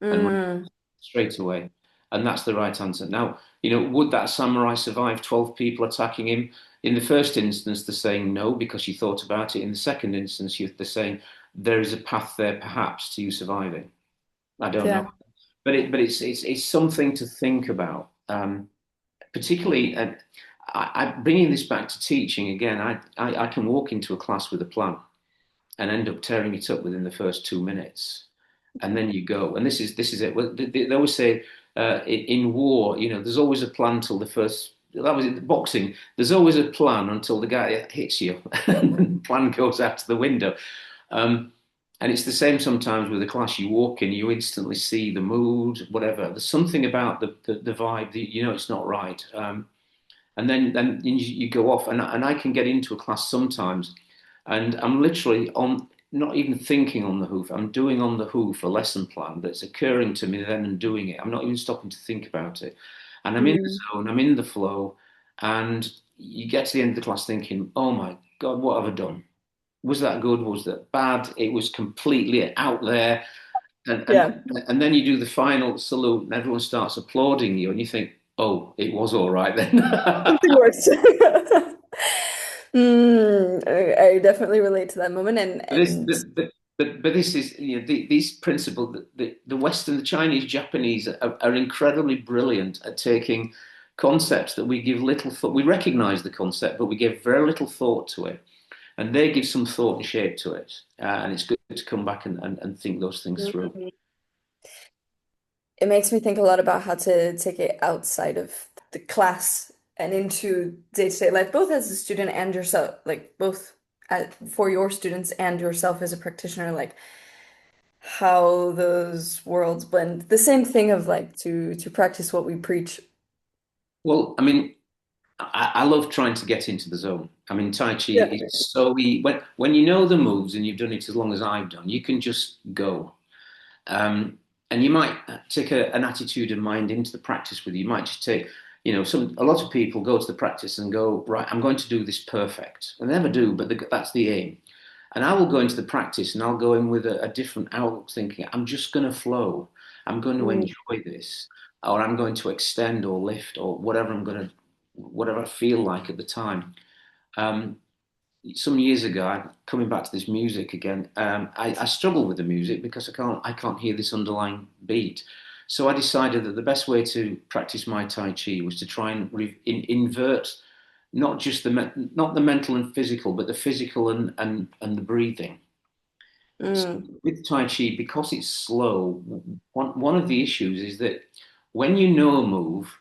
Speaker 2: and run
Speaker 1: Mm.
Speaker 2: straight away. And that's the right answer. Now, would that samurai survive 12 people attacking him? In the first instance, they're saying no because you thought about it. In the second instance, they're saying there is a path there perhaps to you surviving. I don't know.
Speaker 1: Yeah.
Speaker 2: But it's something to think about, particularly. Bringing this back to teaching again. I can walk into a class with a plan and end up tearing it up within the first 2 minutes, and then you go. And this is it. Well, they always say in war, there's always a plan till the first. That was in boxing. There's always a plan until the guy hits you, and then the plan goes out the window. Um, and it's the same sometimes with a class. You walk in, you instantly see the mood, whatever. There's something about the vibe that it's not right. And then you go off, and I can get into a class sometimes, and I'm literally on, not even thinking on the hoof. I'm doing on the hoof a lesson plan that's occurring to me then and doing it. I'm not even stopping to think about it, and I'm in the
Speaker 1: Mm.
Speaker 2: zone. I'm in the flow, and you get to the end of the class thinking, "Oh my God, what have I done? Was that good? Was that bad? It was completely out there." And and
Speaker 1: Yeah.
Speaker 2: and then you do the final salute, and everyone starts applauding you, and you think, "Oh, it was all right then."
Speaker 1: Something works. I definitely relate to that moment
Speaker 2: This,
Speaker 1: and
Speaker 2: but this is, these principles. The Western, the Chinese, Japanese are incredibly brilliant at taking concepts that we give little thought. We recognize the concept, but we give very little thought to it, and they give some thought and shape to it. And it's good to come back and think those things through.
Speaker 1: mm, it makes me think a lot about how to take it outside of the class and into day-to-day life, both as a student and yourself, like both for your students and yourself as a practitioner, like how those worlds blend. The same thing of like to practice what we preach.
Speaker 2: Well, I mean, I love trying to get into the zone. I mean, Tai Chi
Speaker 1: Yeah.
Speaker 2: is so when you know the moves and you've done it as long as I've done, you can just go. Um, and you might take an attitude of mind into the practice with you. You might just take, A lot of people go to the practice and go, right, I'm going to do this perfect. And they never do, but that's the aim. And I will go into the practice and I'll go in with a different outlook, thinking, I'm just going to flow. I'm going to
Speaker 1: Mm,
Speaker 2: enjoy this, or I'm going to extend or lift or whatever I feel like at the time. Um, some years ago, coming back to this music again, I struggle with the music because I can't hear this underlying beat. So I decided that the best way to practice my Tai Chi was to try and invert not the mental and physical, but the physical and the breathing. So
Speaker 1: mm,
Speaker 2: with Tai Chi, because it's slow, one of the issues is that when you know a move,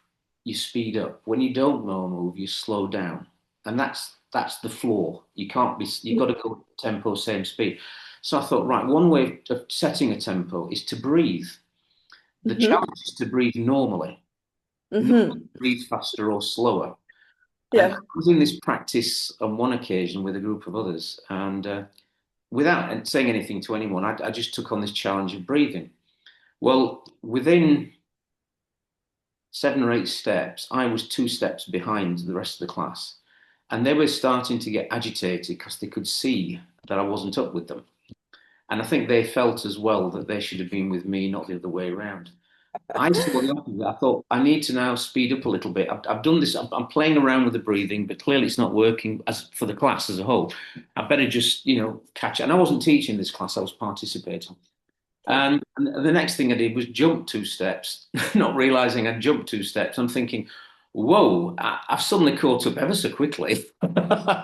Speaker 2: you speed up. When you don't know a move, you slow down, and that's the flaw. You've got to go tempo, same speed. So I thought, right, one way of setting a tempo is to breathe. The
Speaker 1: mm-hmm,
Speaker 2: challenge is to breathe normally, not to
Speaker 1: mm-hmm.
Speaker 2: breathe faster or slower. And I
Speaker 1: Yeah.
Speaker 2: was in this practice on one occasion with a group of others, and without saying anything to anyone, I just took on this challenge of breathing. Well, within 7 or 8 steps, I was 2 steps behind the rest of the class. And they were starting to get agitated because they could see that I wasn't up with them. And I think they felt as well that they should have been with me, not the other way around. I saw the opposite. I thought, I need to now speed up a little bit. I've done this, I'm playing around with the breathing, but clearly it's not working as for the class as a whole. I better just, catch it. And I wasn't teaching this class, I was participating.
Speaker 1: Okay.
Speaker 2: And the next thing I did was jump 2 steps, not realizing I'd jumped 2 steps. I'm thinking, whoa, I've suddenly caught up ever so quickly,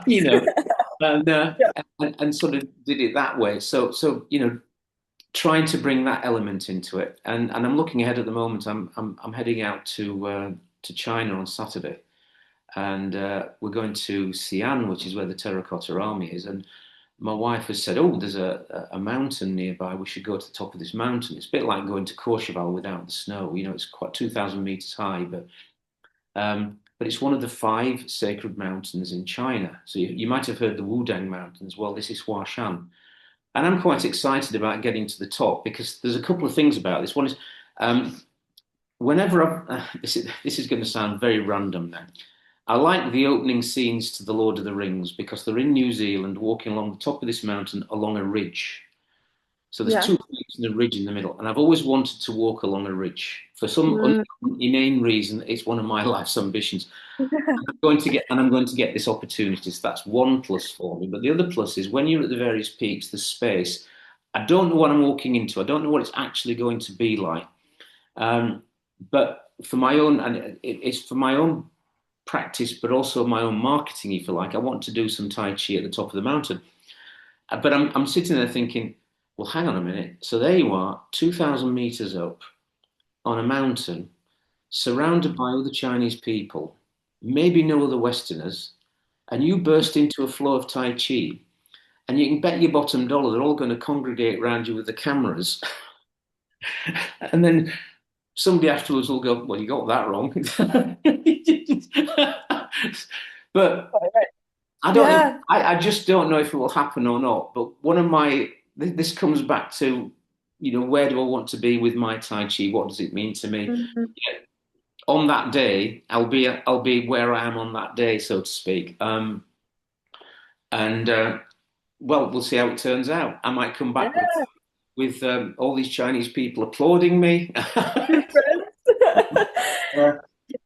Speaker 2: you know, and, uh,
Speaker 1: Yeah.
Speaker 2: and sort of did it that way. So trying to bring that element into it. And I'm looking ahead at the moment. I'm heading out to China on Saturday, and we're going to Xi'an, which is where the Terracotta Army is. And my wife has said, "Oh, there's a mountain nearby. We should go to the top of this mountain." It's a bit like going to Courchevel without the snow. It's quite 2,000 meters high, but it's one of the five sacred mountains in China. So you might have heard the Wudang Mountains. Well, this is Huashan, and I'm quite excited about getting to the top because there's a couple of things about this. One is um, whenever this is going to sound very random now. I like the opening scenes to The Lord of the Rings because they're in New Zealand walking along the top of this mountain along a ridge. So there's
Speaker 1: Yeah.
Speaker 2: two peaks and a ridge in the middle, and I've always wanted to walk along a ridge for some
Speaker 1: Mm.
Speaker 2: inane reason. It's one of my life's ambitions. I'm going to get this opportunity. So that's one plus for me. But the other plus is when you're at the various peaks, the space. I don't know what I'm walking into. I don't know what it's actually going to be like. Um, but for my own, and it's for my own practice, but also my own marketing, if you like. I want to do some Tai Chi at the top of the mountain. But I'm sitting there thinking, well, hang on a minute. So there you are, 2,000 meters up on a mountain, surrounded by other Chinese people, maybe no other Westerners, and you burst into a flow of Tai Chi, and you can bet your bottom dollar they're all going to congregate around you with the cameras. And then somebody afterwards will go, well, you got that wrong. But
Speaker 1: All right.
Speaker 2: I don't.
Speaker 1: Yeah.
Speaker 2: I just don't know if it will happen or not. But this comes back to, where do I want to be with my Tai Chi? What does it mean to me?
Speaker 1: Mhm.
Speaker 2: On that day, I'll be where I am on that day, so to speak. And well, we'll see how it turns out. I might come back with
Speaker 1: Yeah.
Speaker 2: all these Chinese people applauding me.
Speaker 1: Your friends.
Speaker 2: Uh,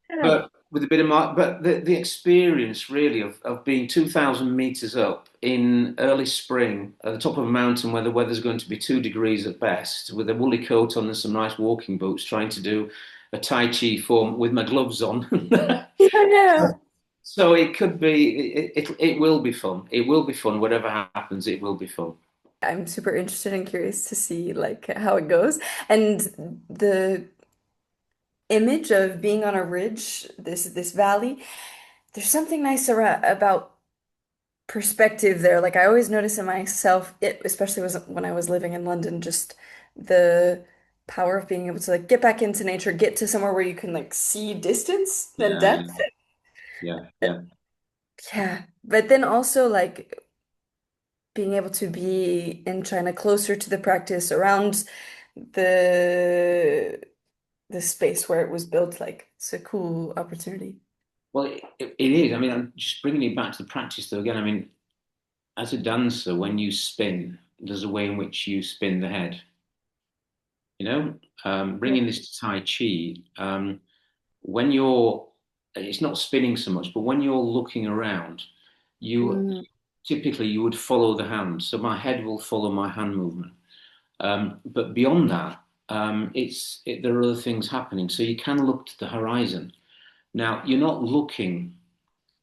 Speaker 1: Yeah.
Speaker 2: but with a bit of but the experience really of being 2,000 meters up in early spring at the top of a mountain where the weather's going to be 2 degrees at best, with a woolly coat on and some nice walking boots, trying to do a Tai Chi form with my gloves on.
Speaker 1: Yeah. Yeah.
Speaker 2: So it could be, it will be fun. It will be fun. Whatever happens, it will be fun.
Speaker 1: I'm super interested and curious to see like how it goes. And the image of being on a ridge, this valley, there's something nice about perspective there. Like I always notice in myself, it especially was when I was living in London, just the power of being able to like get back into nature, get to somewhere where you can like see distance and
Speaker 2: Yeah,
Speaker 1: depth.
Speaker 2: yeah, yeah,
Speaker 1: Yeah. But then also like being able to be in China closer to the practice around the the space where it was built. Like it's a cool opportunity.
Speaker 2: Well, it is. I mean, I'm just bringing it back to the practice though. Again, I mean, as a dancer, when you spin, there's a way in which you spin the head. You know,
Speaker 1: Yeah.
Speaker 2: bringing this to Tai Chi, when you're, it's not spinning so much, but when you're looking around, you
Speaker 1: Mm,
Speaker 2: typically you would follow the hand. So my head will follow my hand movement. But beyond that, there are other things happening. So you can look to the horizon. Now, you're not looking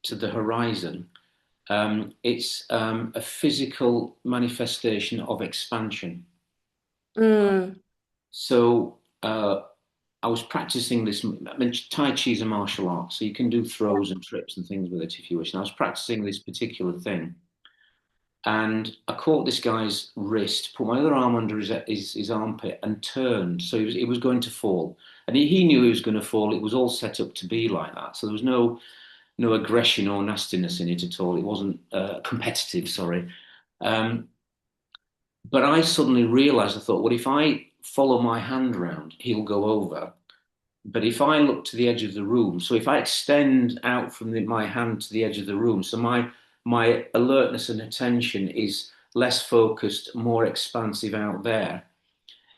Speaker 2: to the horizon. It's a physical manifestation of expansion.
Speaker 1: mm,
Speaker 2: So I was practicing this. I mean, Tai Chi is a martial art, so you can do throws and trips and things with it if you wish. And I was practicing this particular thing, and I caught this guy's wrist, put my other arm under his armpit, and turned. So he was going to fall, and he knew he was going to fall. It was all set up to be like that. So there was no aggression or nastiness in it at all. It wasn't competitive. Sorry. Um, but I suddenly realised, I thought, well, if I follow my hand round, he'll go over. But if I look to the edge of the room, so if I extend out from my hand to the edge of the room, so my alertness and attention is less focused, more expansive out there,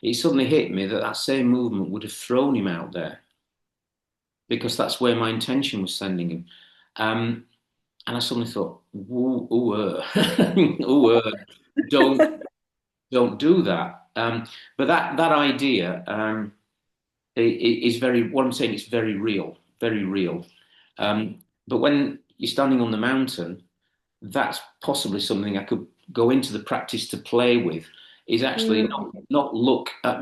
Speaker 2: it suddenly hit me that that same movement would have thrown him out there because that's where my intention was sending him. Um, and I suddenly thought, ooh, ooh, ooh, don't don't do that. But that idea. Is very what I'm saying. It's very real, very real. But when you're standing on the mountain, that's possibly something I could go into the practice to play with. Is actually
Speaker 1: mm.
Speaker 2: not look at.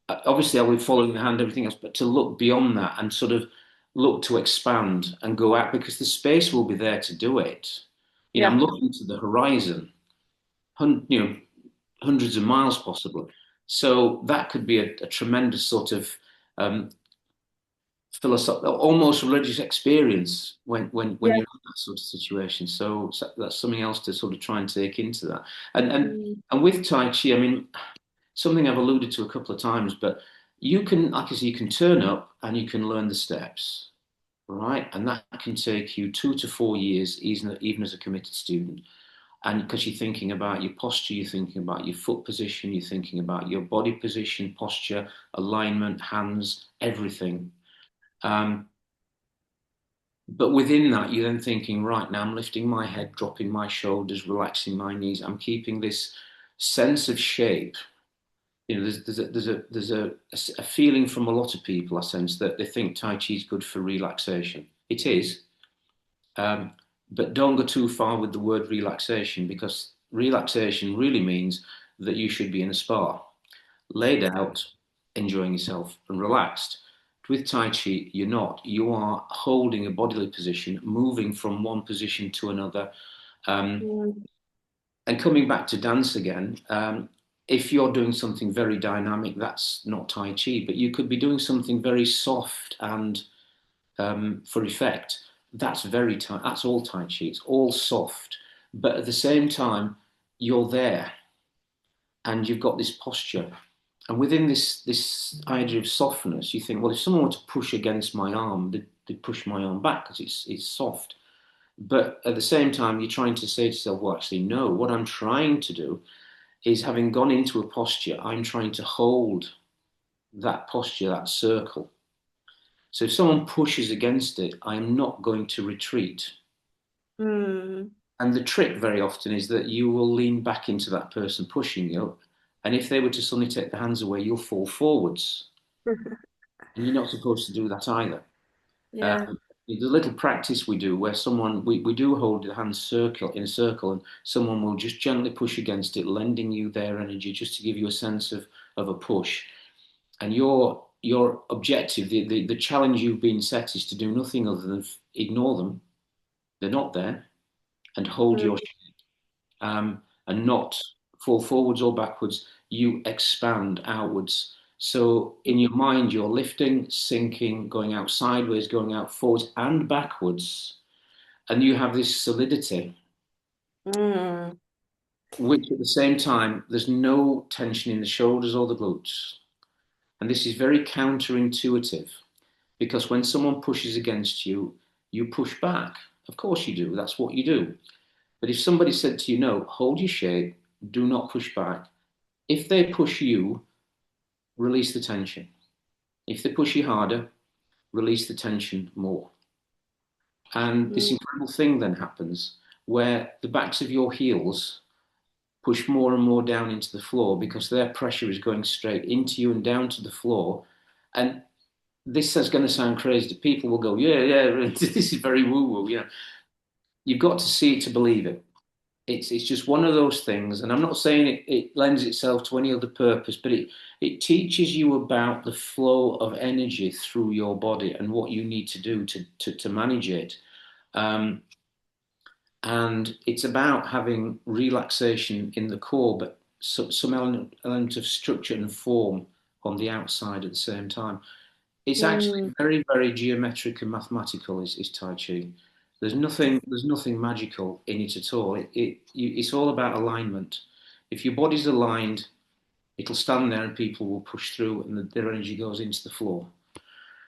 Speaker 2: Obviously, I will be following the hand, everything else, but to look beyond that and sort of look to expand and go out because the space will be there to do it. You know, I'm
Speaker 1: Yeah.
Speaker 2: looking to the horizon, you know, hundreds of miles possibly. So that could be a tremendous sort of um, philosophical, almost religious experience when
Speaker 1: Yeah.
Speaker 2: you're in that sort of situation. So that's something else to sort of try and take into that. And and
Speaker 1: Mm,
Speaker 2: and with Tai Chi, I mean, something I've alluded to a couple of times, but you can, like I say, you can turn up and you can learn the steps, right? And that can take you 2 to 4 years, even as a committed student. And because you're thinking about your posture, you're thinking about your foot position, you're thinking about your body position, posture, alignment, hands, everything. Um, But within that, you're then thinking, right now I'm lifting my head, dropping my shoulders, relaxing my knees. I'm keeping this sense of shape. You know, there's a feeling from a lot of people, I sense, that they think Tai Chi is good for relaxation. It is, um, but don't go too far with the word relaxation because relaxation really means that you should be in a spa, laid out, enjoying yourself and relaxed. With Tai Chi, you're not. You are holding a bodily position, moving from one position to another. Um,
Speaker 1: mm,
Speaker 2: and coming back to dance again, if you're doing something very dynamic, that's not Tai Chi, but you could be doing something very soft and for effect. That's all Tai Chi. It's all soft. But at the same time, you're there and you've got this posture. And within this idea of softness, you think, well, if someone were to push against my arm, they'd push my arm back because it's soft. But at the same time, you're trying to say to yourself, well, actually, no. What I'm trying to do is, having gone into a posture, I'm trying to hold that posture, that circle. So if someone pushes against it, I'm not going to retreat.
Speaker 1: mm.
Speaker 2: And the trick very often is that you will lean back into that person pushing you. And if they were to suddenly take the hands away, you'll fall forwards. And you're not supposed to do that either.
Speaker 1: Yeah.
Speaker 2: Um, the little practice we do where we do hold the hands circle in a circle and someone will just gently push against it, lending you their energy just to give you a sense of a push. And your objective, the challenge you've been set is to do nothing other than ignore them. They're not there and hold your
Speaker 1: Mm,
Speaker 2: and not fall forwards or backwards. You expand outwards. So in your mind, you're lifting, sinking, going out sideways, going out forwards and backwards. And you have this solidity,
Speaker 1: mm.
Speaker 2: which at the same time, there's no tension in the shoulders or the glutes. And this is very counterintuitive because when someone pushes against you, you push back. Of course you do. That's what you do. But if somebody said to you, no, hold your shape, do not push back. If they push you, release the tension. If they push you harder, release the tension more. And this
Speaker 1: Mm.
Speaker 2: incredible thing then happens where the backs of your heels push more and more down into the floor because their pressure is going straight into you and down to the floor. And this is going to sound crazy. People will go, yeah, yeah, this is very woo woo. You know, you've got to see it to believe it. It's just one of those things, and I'm not saying it lends itself to any other purpose, but it teaches you about the flow of energy through your body and what you need to do to manage it. Um, and it's about having relaxation in the core, but some element of structure and form on the outside at the same time. It's actually
Speaker 1: Mm.
Speaker 2: very, very geometric and mathematical. Is Tai Chi. There's nothing magical in it at all. It's all about alignment. If your body's aligned, it'll stand there and people will push through, and their energy goes into the floor.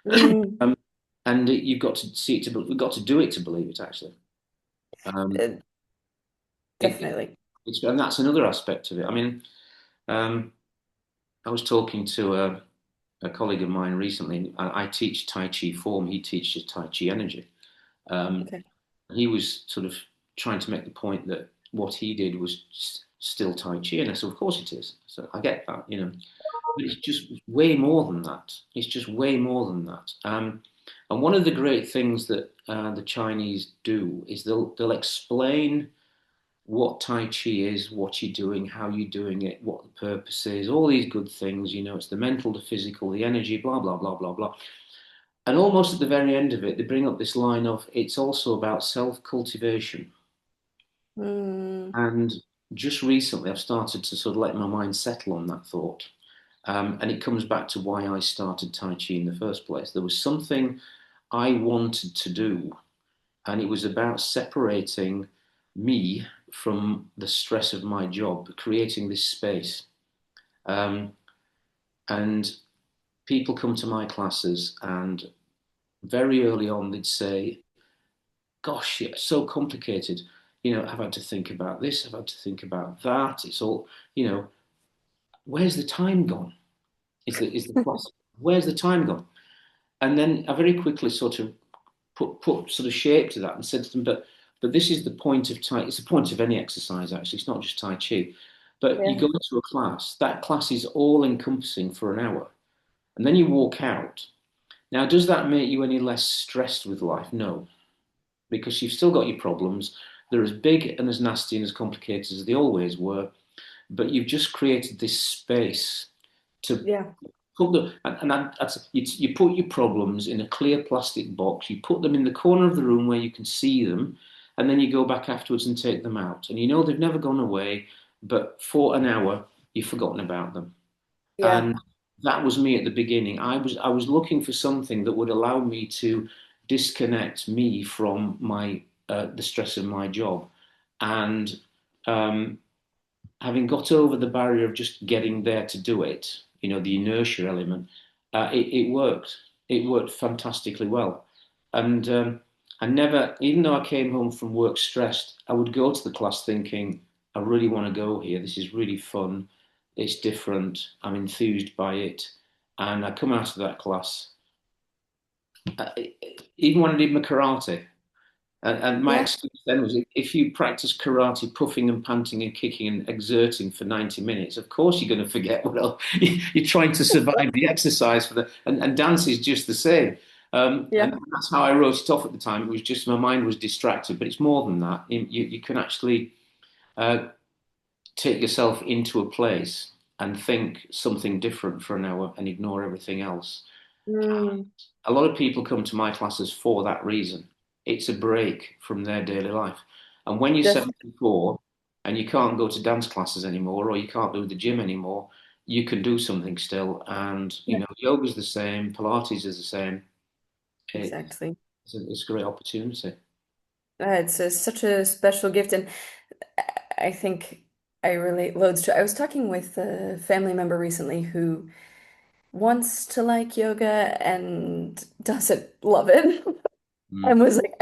Speaker 1: Mm.
Speaker 2: Um, and you've got to see it to, we've got to do it to believe it. Actually, um,
Speaker 1: Uh,
Speaker 2: it,
Speaker 1: Definitely.
Speaker 2: and that's another aspect of it. I mean, um, I was talking to a colleague of mine recently. I teach Tai Chi form. He teaches Tai Chi energy. Um,
Speaker 1: Okay.
Speaker 2: he was sort of trying to make the point that what he did was still Tai Chi, and I said, of course it is. So I get that, but it's just way more than that. It's just way more than that. And one of the great things that the Chinese do is they'll explain what Tai Chi is, what you're doing, how you're doing it, what the purpose is, all these good things. It's the mental, the physical, the energy, blah blah blah blah blah. And almost at the very end of it, they bring up this line of it's also about self cultivation.
Speaker 1: Mm.
Speaker 2: And just recently, I've started to sort of let my mind settle on that thought. And it comes back to why I started Tai Chi in the first place. There was something I wanted to do, and it was about separating me from the stress of my job, creating this space. Um, and people come to my classes, and very early on, they'd say, gosh, it's so complicated. I've had to think about this, I've had to think about that. It's all, where's the time gone? Is the class, where's the time gone? And then I very quickly sort of put sort of shape to that and said to them, but this is the point of Tai. It's the point of any exercise actually. It's not just Tai Chi. But you
Speaker 1: Yeah.
Speaker 2: go into a class, that class is all encompassing for an hour. And then you walk out. Now, does that make you any less stressed with life? No, because you've still got your problems. They're as big and as nasty and as complicated as they always were, but you've just created this space to
Speaker 1: Yeah.
Speaker 2: put the and that's you put your problems in a clear plastic box. You put them in the corner of the room where you can see them, and then you go back afterwards and take them out. And they've never gone away, but for an hour you've forgotten about them.
Speaker 1: Yeah.
Speaker 2: And that was me at the beginning. I was looking for something that would allow me to disconnect me from my the stress of my job, and um, having got over the barrier of just getting there to do it, the inertia element, it worked. It worked fantastically well. And I never, even though I came home from work stressed, I would go to the class thinking, I really want to go here. This is really fun. It's different. I'm enthused by it. And I come out of that class, uh, even when I did my karate, and my
Speaker 1: Yeah.
Speaker 2: excuse then was if you practice karate, puffing and panting and kicking and exerting for 90 minutes, of course you're going to forget what else. You're trying to survive the exercise and dance is just the same. And
Speaker 1: Yeah.
Speaker 2: that's how I wrote it off at the time. It was just my mind was distracted, but it's more than that. You can actually uh, take yourself into a place and think something different for an hour and ignore everything else.
Speaker 1: Mm.
Speaker 2: A lot of people come to my classes for that reason. It's a break from their daily life. And when you're
Speaker 1: Def
Speaker 2: 74 and you can't go to dance classes anymore or you can't do the gym anymore, you can do something still. And,
Speaker 1: Yeah.
Speaker 2: yoga's the same, Pilates is the same. It,
Speaker 1: Exactly.
Speaker 2: it's a great opportunity.
Speaker 1: It's such a special gift, and I think I relate loads to. I was talking with a family member recently who wants to like yoga and doesn't love it.
Speaker 2: Mm,
Speaker 1: And was like,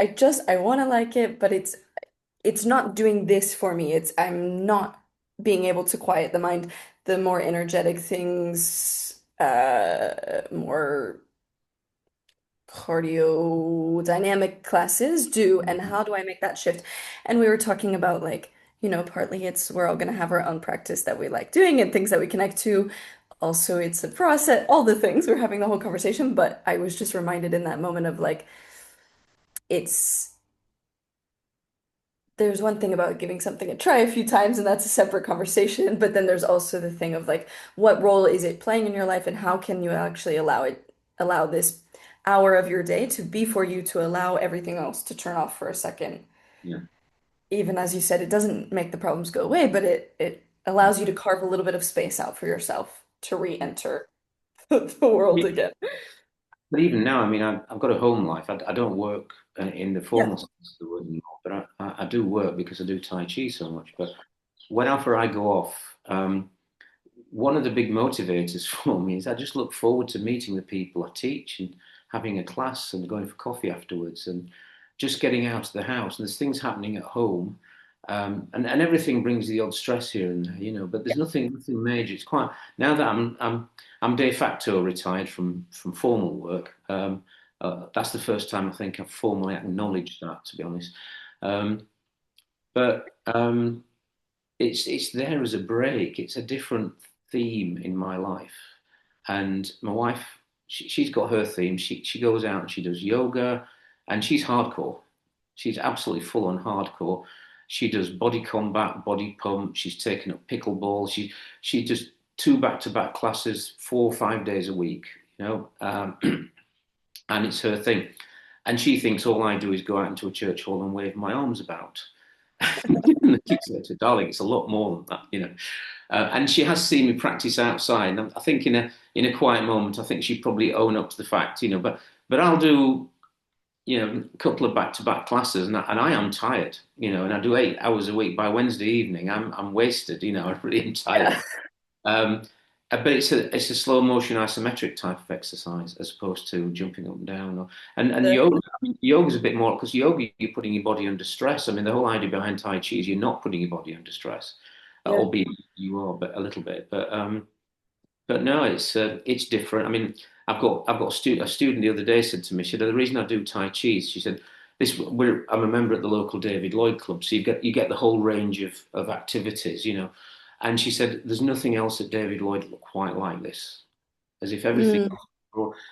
Speaker 1: I want to like it, but it's not doing this for me. It's I'm not being able to quiet the mind. The more energetic things, more cardio dynamic classes do, and
Speaker 2: mm,
Speaker 1: how do I make that shift? And we were talking about like, partly it's we're all gonna have our own practice that we like doing and things that we connect to. Also, it's a process, all the things. We're having the whole conversation, but I was just reminded in that moment of like, it's there's one thing about giving something a try a few times, and that's a separate conversation. But then there's also the thing of like, what role is it playing in your life, and how can you actually allow this hour of your day to be for you to allow everything else to turn off for a second.
Speaker 2: yeah.
Speaker 1: Even as you said, it doesn't make the problems go away, but it allows you to carve a little bit of space out for yourself to re-enter the world again.
Speaker 2: But even now, I mean, I've got a home life. I don't work in the
Speaker 1: Yeah.
Speaker 2: formal sense of the word anymore, but I do work because I do Tai Chi so much. But whenever I go off, one of the big motivators for me is I just look forward to meeting the people I teach and having a class and going for coffee afterwards and just getting out of the house. And there's things happening at home. And everything brings the odd stress here and there, but there's nothing major. It's quite now that I'm de facto retired from formal work. That's the first time I think I've formally acknowledged that, to be honest. Um, but it's there as a break. It's a different theme in my life, and my wife, she's got her theme. She goes out and she does yoga, and she's hardcore. She's absolutely full on hardcore. She does body combat, body pump. She's taken up pickleball. She does two back-to-back classes, 4 or 5 days a week. You know, and it's her thing. And she thinks all I do is go out into a church hall and wave my arms about. And the kids say to her, darling, it's a lot more than that. And she has seen me practice outside. And I think in a quiet moment, I think she'd probably own up to the fact. But I'll do a couple of back-to-back classes, and I am tired, and I do 8 hours a week. By Wednesday evening, I'm wasted. I really am tired.
Speaker 1: Yeah.
Speaker 2: Um, but it's a slow motion isometric type of exercise as opposed to jumping up and down. And
Speaker 1: The,
Speaker 2: yoga, I mean, yoga's a bit more because yoga you're putting your body under stress. I mean, the whole idea behind Tai Chi is you're not putting your body under stress,
Speaker 1: yeah.
Speaker 2: albeit you are, but a little bit. But no, it's different. I mean, a student the other day said to me, she said, the reason I do Tai Chi is, she said, I'm a member at the local David Lloyd Club, so you get the whole range of activities. And she said, there's nothing else at David Lloyd quite like this, as if
Speaker 1: Mm,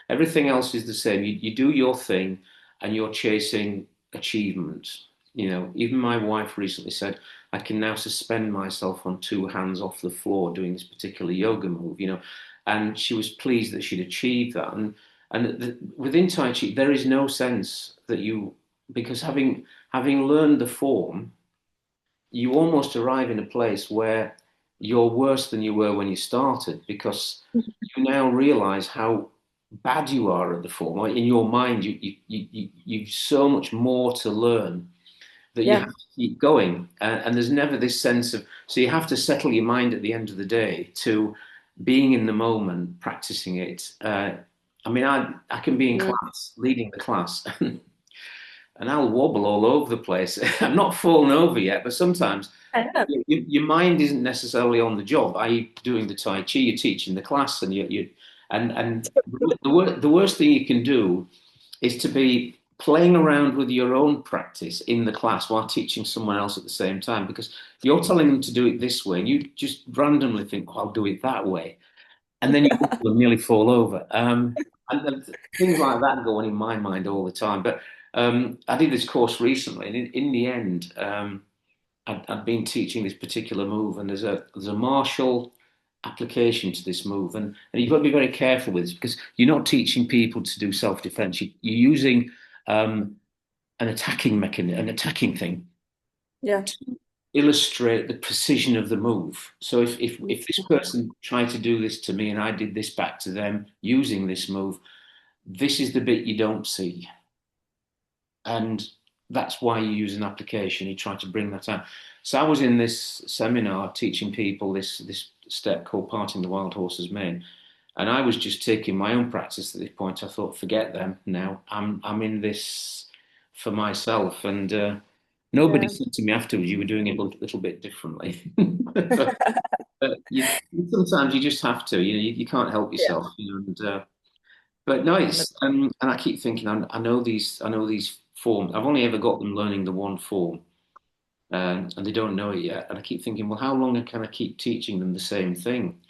Speaker 2: everything else is the same. You do your thing, and you're chasing achievement. Even my wife recently said, I can now suspend myself on two hands off the floor doing this particular yoga move. And she was pleased that she'd achieved that. And within Tai Chi, there is no sense that because having learned the form, you almost arrive in a place where you're worse than you were when you started because you now realize how bad you are at the form. Like in your mind, you've so much more to learn that you
Speaker 1: yeah.
Speaker 2: have to keep going. And there's never this sense so you have to settle your mind at the end of the day to being in the moment, practicing it. I mean, I can be in
Speaker 1: Mm.
Speaker 2: class, leading the class, and I'll wobble all over the place. I'm not fallen over yet, but sometimes
Speaker 1: I have.
Speaker 2: your mind isn't necessarily on the job. I doing the Tai Chi, you're teaching the class, and and the worst thing you can do is to be playing around with your own practice in the class while teaching someone else at the same time, because you're telling them to do it this way, and you just randomly think, "Oh, I'll do it that way," and then you will nearly fall over. And things like that go on in my mind all the time. But I did this course recently, and in the end, I'd been teaching this particular move, and there's a martial application to this move, and you've got to be very careful with this because you're not teaching people to do self-defense. You're using um, an attacking thing
Speaker 1: Yeah.
Speaker 2: to illustrate the precision of the move. So if this person tried to do this to me and I did this back to them using this move, this is the bit you don't see. And that's why you use an application. You try to bring that out. So I was in this seminar teaching people this step called parting the wild horse's mane. And I was just taking my own practice at this point. I thought, forget them now. I'm in this for myself. And nobody
Speaker 1: Yeah.
Speaker 2: said to me afterwards, you were doing it a little bit differently. But sometimes you just have to. You can't help
Speaker 1: Yeah.
Speaker 2: yourself. And but no,
Speaker 1: But
Speaker 2: it's and I keep thinking, I know these forms. I've only ever got them learning the one form, and they don't know it yet. And I keep thinking, well, how long can I keep teaching them the same thing?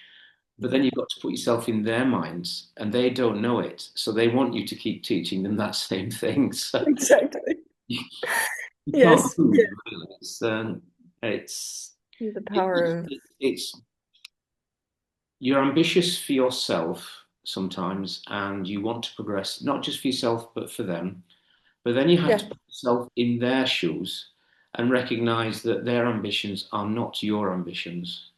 Speaker 2: But then you've got to put yourself in their minds, and they don't know it, so they want you to keep teaching them that same thing. So
Speaker 1: exactly.
Speaker 2: you, you can't
Speaker 1: Yes.
Speaker 2: move
Speaker 1: Yeah.
Speaker 2: really. It's
Speaker 1: The
Speaker 2: it,
Speaker 1: power of
Speaker 2: it's you're ambitious for yourself sometimes, and you want to progress not just for yourself but for them. But then you have
Speaker 1: yeah.
Speaker 2: to put yourself in their shoes and recognize that their ambitions are not your ambitions,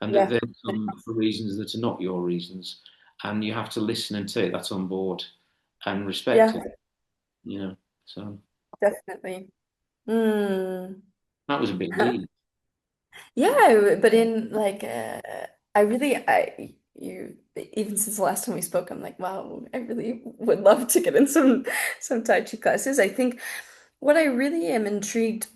Speaker 2: and that
Speaker 1: Yeah.
Speaker 2: they come for reasons that are not your reasons. And you have to listen and take that on board and respect
Speaker 1: Yeah.
Speaker 2: it, you know. So
Speaker 1: Definitely. Mm.
Speaker 2: that was a bit deep.
Speaker 1: Yeah, but in like I really I you even since the last time we spoke, I'm like, wow, I really would love to get in some Tai Chi classes. I think what I really am intrigued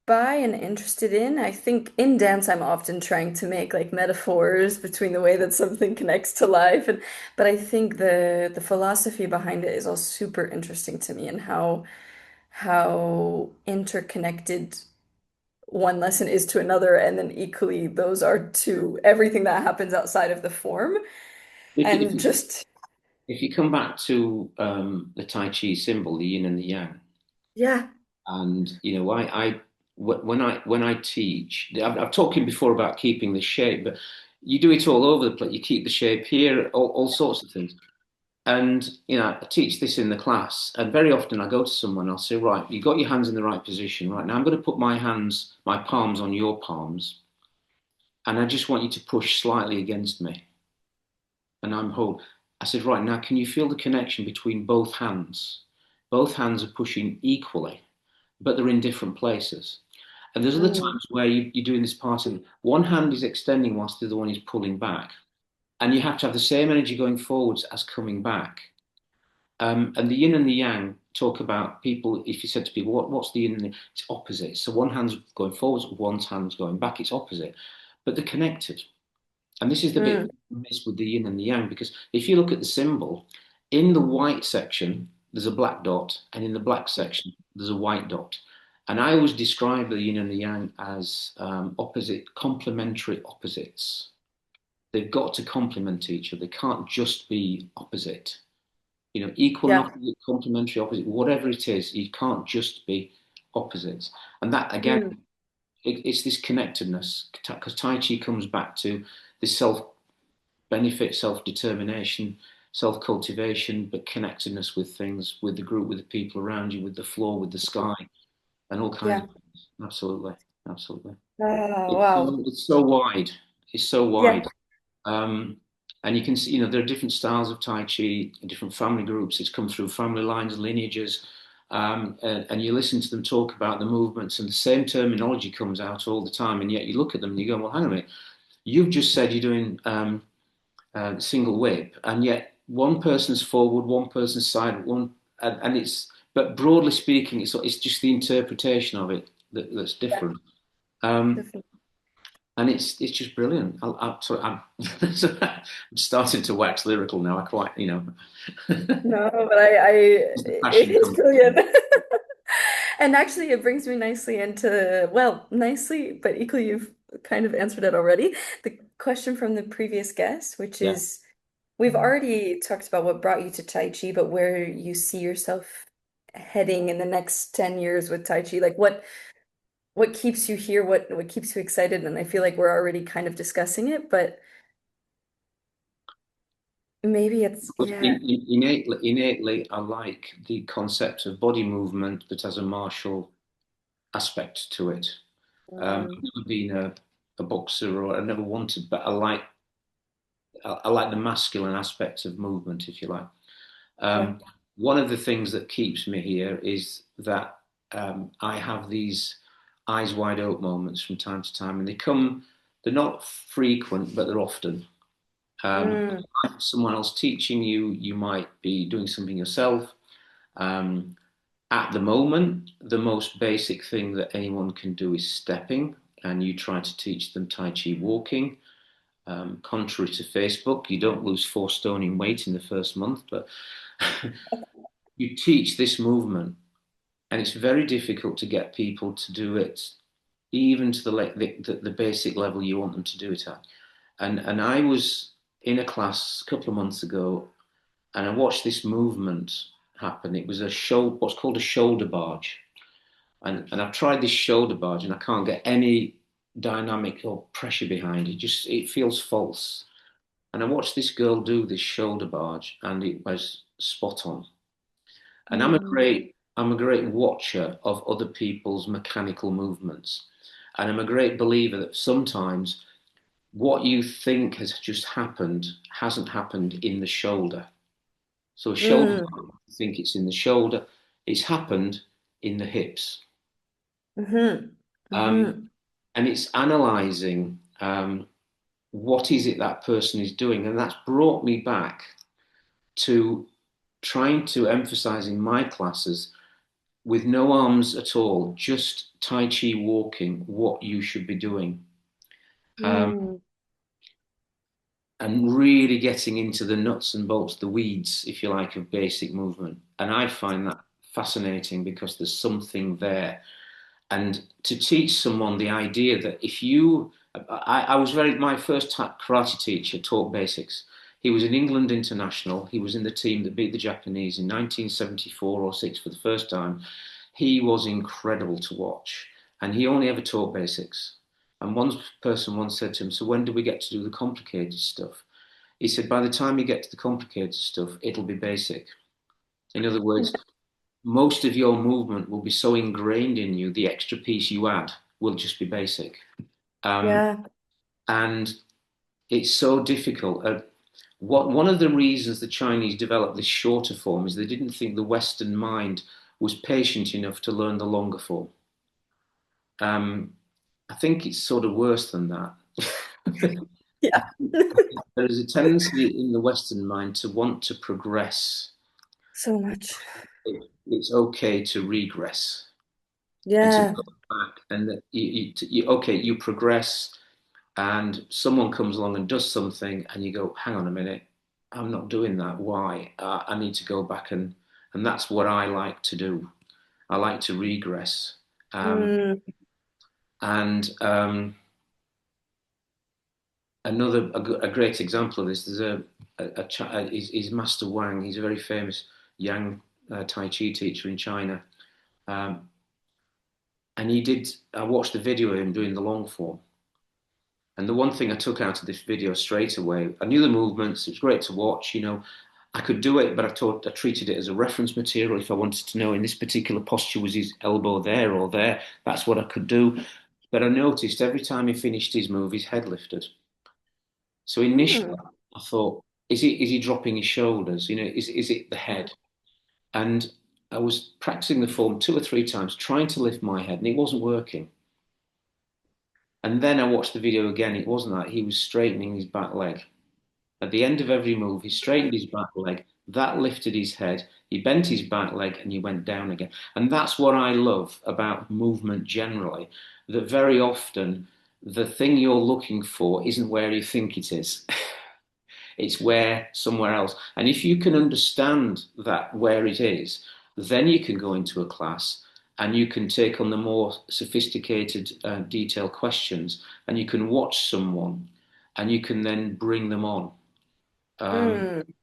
Speaker 1: by and interested in, I think in dance I'm often trying to make like metaphors between the way that something connects to life and but I think the philosophy behind it is all super interesting to me and how interconnected one lesson is to another, and then equally those are to everything that happens outside of the form.
Speaker 2: If you, if
Speaker 1: And
Speaker 2: you,
Speaker 1: just,
Speaker 2: if you come back to the Tai Chi symbol, the yin and the yang,
Speaker 1: yeah,
Speaker 2: and when I teach, I've talked before about keeping the shape, but you do it all over the place. You keep the shape here, all sorts of things. And I teach this in the class, and very often I go to someone, I'll say, right, you got your hands in the right position. Right now, I'm going to put my palms on your palms, and I just want you to push slightly against me. And I'm hold. I said, right now, can you feel the connection between both hands? Both hands are pushing equally, but they're in different places. And there's other
Speaker 1: mm,
Speaker 2: times where you're doing this part of one hand is extending whilst the other one is pulling back. And you have to have the same energy going forwards as coming back. And the yin and the yang talk about people. If you said to people, what's the yin and the, it's opposite. So one hand's going forwards, one hand's going back. It's opposite, but they're connected. And this is the bit
Speaker 1: mm,
Speaker 2: missed with the yin and the yang, because if you look at the symbol, in the white section there's a black dot, and in the black section there's a white dot. And I always describe the yin and the yang as opposite, complementary opposites. They've got to complement each other. They can't just be opposite. Equal and
Speaker 1: yeah,
Speaker 2: opposite, complementary opposite, whatever it is, you can't just be opposites. And that again,
Speaker 1: mm,
Speaker 2: it's this connectedness, because Tai Chi comes back to this self benefit, self determination, self cultivation, but connectedness with things, with the group, with the people around you, with the floor, with the sky, and all kinds
Speaker 1: yeah.
Speaker 2: of things. Absolutely, absolutely.
Speaker 1: Oh,
Speaker 2: It's
Speaker 1: wow.
Speaker 2: so, it's so wide. It's so
Speaker 1: Yeah,
Speaker 2: wide. Um, and you can see, there are different styles of Tai Chi, different family groups. It's come through family lines, lineages, and you listen to them talk about the movements, and the same terminology comes out all the time. And yet you look at them and you go, well, hang on a minute. You've just said you're doing single whip, and yet one person's forward, one person's side, and it's. But broadly speaking, it's just the interpretation of it that's
Speaker 1: yeah,
Speaker 2: different. Um,
Speaker 1: definitely.
Speaker 2: and it's just brilliant. I'm starting to wax lyrical now. I quite,
Speaker 1: No, but
Speaker 2: the
Speaker 1: it
Speaker 2: passion
Speaker 1: is
Speaker 2: comes.
Speaker 1: brilliant. And actually, it brings me nicely into, well, nicely, but equally, you've kind of answered it already. The question from the previous guest, which
Speaker 2: Yeah.
Speaker 1: is, we've already talked about what brought you to Tai Chi, but where you see yourself heading in the next 10 years with Tai Chi. Like what keeps you here? What keeps you excited? And I feel like we're already kind of discussing it, but maybe it's yeah.
Speaker 2: Innately, I like the concept of body movement that has a martial aspect to it. I've
Speaker 1: Mm,
Speaker 2: never been a boxer, or I never wanted, but I like the masculine aspect of movement, if you like.
Speaker 1: yeah.
Speaker 2: Um, One of the things that keeps me here is that I have these eyes wide open moments from time to time, and they're not frequent, but they're often.
Speaker 1: Mm.
Speaker 2: You might have someone else teaching you. You might be doing something yourself. Um, at the moment, the most basic thing that anyone can do is stepping, and you try to teach them Tai Chi walking. Contrary to Facebook, you don't lose 4 stone in weight in the first month, but you teach this movement, and it's very difficult to get people to do it, even to the basic level you want them to do it at. And I was in a class a couple of months ago, and I watched this movement happen. It was what's called a shoulder barge, and I've tried this shoulder barge, and I can't get any dynamic or pressure behind it. Just it feels false. And I watched this girl do this shoulder barge, and it was spot on. And
Speaker 1: Mm.
Speaker 2: I'm a great watcher of other people's mechanical movements, and I'm a great believer that sometimes what you think has just happened hasn't happened in the shoulder. So a shoulder,
Speaker 1: Mm.
Speaker 2: you think it's in the shoulder, it's happened in the hips.
Speaker 1: Mhm.
Speaker 2: Um,
Speaker 1: Mhm.
Speaker 2: and it's analyzing what is it that person is doing. And that's brought me back to trying to emphasize in my classes with no arms at all, just Tai Chi walking, what you should be doing. Um,
Speaker 1: Mm.
Speaker 2: and really getting into the nuts and bolts, the weeds, if you like, of basic movement. And I find that fascinating because there's something there. And to teach someone the idea that if you, I was my first karate teacher taught basics. He was an England international. He was in the team that beat the Japanese in 1974 or 6 for the first time. He was incredible to watch. And he only ever taught basics. And one person once said to him, "So when do we get to do the complicated stuff?" He said, "By the time you get to the complicated stuff, it'll be basic." In other words, most of your movement will be so ingrained in you, the extra piece you add will just be basic. Um,
Speaker 1: Yeah.
Speaker 2: and it's so difficult. One of the reasons the Chinese developed this shorter form is they didn't think the Western mind was patient enough to learn the longer form. Um, I think it's sort of worse than that.
Speaker 1: Yeah.
Speaker 2: There is a tendency in the Western mind to want to progress.
Speaker 1: So much.
Speaker 2: It's okay to regress and to
Speaker 1: Yeah.
Speaker 2: go back, and that okay, you progress, and someone comes along and does something, and you go, "Hang on a minute, I'm not doing that. Why? I need to go back," and that's what I like to do. I like to regress.
Speaker 1: Mm.
Speaker 2: And another a great example of this, there's he's Master Wang. He's a very famous Yang Tai Chi teacher in China. Um, and I watched the video of him doing the long form. And the one thing I took out of this video straight away, I knew the movements. It was great to watch. I could do it, but I treated it as a reference material. If I wanted to know in this particular posture, was his elbow there or there, that's what I could do. But I noticed every time he finished his move, his head lifted. So initially,
Speaker 1: Mm.
Speaker 2: I thought, is he dropping his shoulders? Is it the head? And I was practicing the form 2 or 3 times, trying to lift my head, and it wasn't working. And then I watched the video again. It wasn't that. He was straightening his back leg. At the end of every move, he straightened his back leg. That lifted his head. He bent his back leg and he went down again. And that's what I love about movement generally, that very often the thing you're looking for isn't where you think it is. It's where somewhere else. And if you can understand that where it is, then you can go into a class and you can take on the more sophisticated, detailed questions, and you can watch someone and you can then bring them on. Um,
Speaker 1: Mm.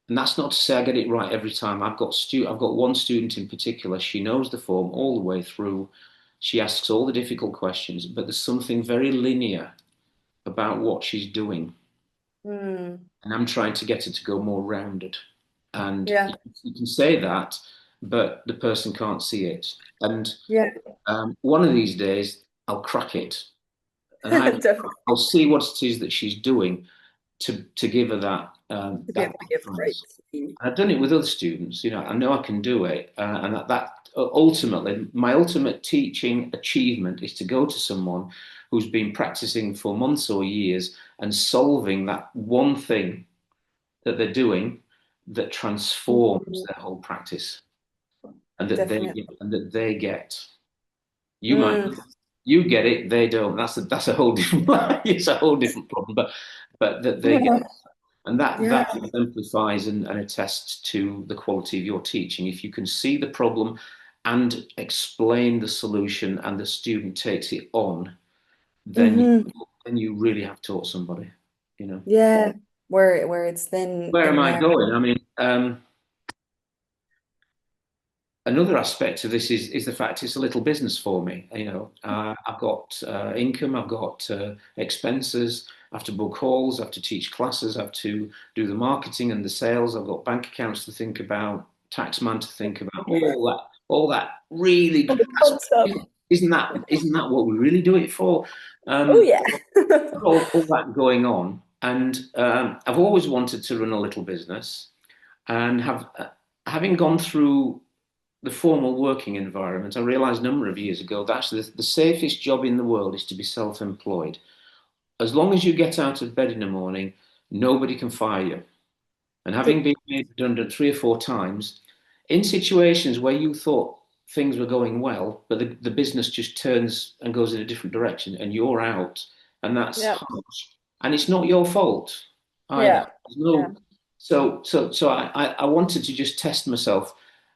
Speaker 2: and that's not to say I get it right every time. I've got one student in particular. She knows the form all the way through. She asks all the difficult questions, but there's something very linear about what she's doing.
Speaker 1: Mm.
Speaker 2: And I'm trying to get her to go more rounded. And
Speaker 1: Yeah.
Speaker 2: you can say that, but the person can't see it. And
Speaker 1: Yeah.
Speaker 2: one of these days, I'll crack it, and
Speaker 1: Definitely.
Speaker 2: I'll see what it is that she's doing to give her that
Speaker 1: To be
Speaker 2: that
Speaker 1: able to give the right
Speaker 2: chance.
Speaker 1: key.
Speaker 2: I've done it with other students. I know I can do it, and that ultimately, my ultimate teaching achievement is to go to someone who's been practicing for months or years and solving that one thing that they're doing that transforms
Speaker 1: Mhm.
Speaker 2: their whole practice,
Speaker 1: Definitely.
Speaker 2: and that they get. You might
Speaker 1: Mm.
Speaker 2: you get it, they don't. That's a whole different it's a whole different problem. But that they get,
Speaker 1: Yeah.
Speaker 2: and
Speaker 1: Yeah.
Speaker 2: that exemplifies and attests to the quality of your teaching. If you can see the problem and explain the solution, and the student takes it on, then
Speaker 1: Hmm.
Speaker 2: you really have taught somebody. You know.
Speaker 1: Yeah. Where it's then
Speaker 2: Where am
Speaker 1: in
Speaker 2: I
Speaker 1: there.
Speaker 2: going? I mean, another aspect of this is the fact it's a little business for me. You know, I've got income, I've got expenses, I have to book halls, I have to teach classes, I have to do the marketing and the sales. I've got bank accounts to think about, tax man to think about, all that. Really,
Speaker 1: All the fun stuff.
Speaker 2: isn't that what we really do it for?
Speaker 1: Oh
Speaker 2: Um,
Speaker 1: yeah.
Speaker 2: all that going on, and I've always wanted to run a little business, and having gone through the formal working environment, I realized a number of years ago that actually the safest job in the world is to be self-employed. As long as you get out of bed in the morning, nobody can fire you. And having
Speaker 1: So
Speaker 2: been made redundant 3 or 4 times, in situations where you thought things were going well, but the business just turns and goes in a different direction, and you're out, and that's
Speaker 1: yeah.
Speaker 2: harsh. And it's not your fault either.
Speaker 1: Yeah.
Speaker 2: There's
Speaker 1: Yeah.
Speaker 2: no, so I wanted to just test myself,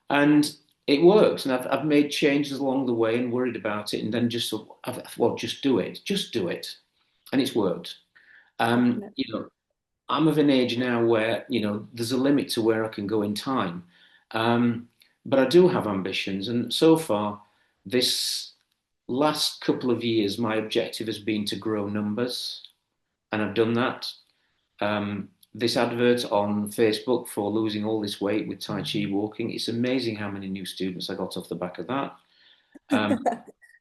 Speaker 2: and it works. And I've made changes along the way and worried about it, and then just sort of, well, just do it, and it's worked.
Speaker 1: Definitely.
Speaker 2: You know, I'm of an age now where, there's a limit to where I can go in time. But I do have ambitions. And so far, this last couple of years, my objective has been to grow numbers. And I've done that. This advert on Facebook for losing all this weight with Tai Chi walking, it's amazing how many new students I got off the back of that. Um,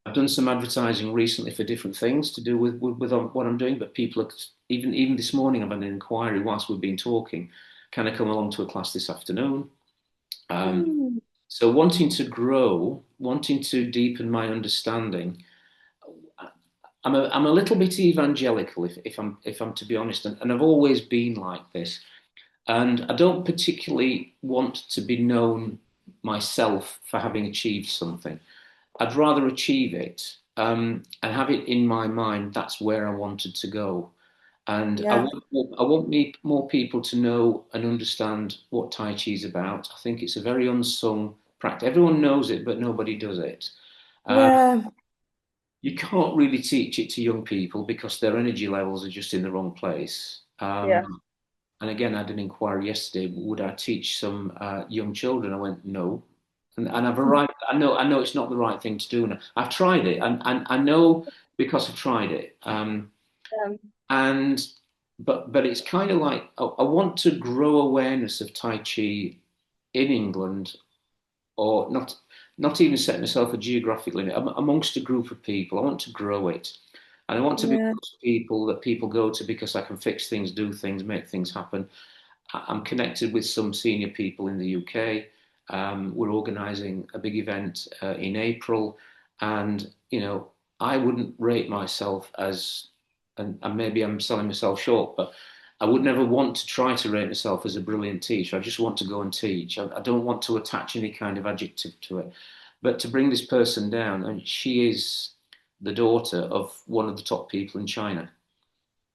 Speaker 2: I've done some advertising recently for different things to do with what I'm doing, but people are, even this morning I've had an inquiry whilst we've been talking. Can I come along to a class this afternoon? Um,
Speaker 1: Mm.
Speaker 2: so wanting to grow, wanting to deepen my understanding. I'm a little bit evangelical, if I'm to be honest, and I've always been like this. And I don't particularly want to be known myself for having achieved something. I'd rather achieve it, and have it in my mind. That's where I wanted to go, and
Speaker 1: Yeah.
Speaker 2: I want more people to know and understand what Tai Chi is about. I think it's a very unsung practice. Everyone knows it, but nobody does it. Uh,
Speaker 1: Yeah.
Speaker 2: you can't really teach it to young people because their energy levels are just in the wrong place.
Speaker 1: Yeah.
Speaker 2: And again, I had an inquiry yesterday. Would I teach some young children? I went no, and I've arrived. I know it's not the right thing to do. And I've tried it, and I know because I've tried it.
Speaker 1: Um,
Speaker 2: And but it's kind of like I want to grow awareness of Tai Chi in England, or not even set myself a geographic limit amongst a group of people. I want to grow it, and I want to be
Speaker 1: yeah.
Speaker 2: people that people go to because I can fix things, do things, make things happen. I'm connected with some senior people in the UK. We're organising a big event in April, and I wouldn't rate myself as, and maybe I'm selling myself short, but I would never want to try to rate myself as a brilliant teacher. I just want to go and teach. I don't want to attach any kind of adjective to it. But to bring this person down, and she is the daughter of one of the top people in China,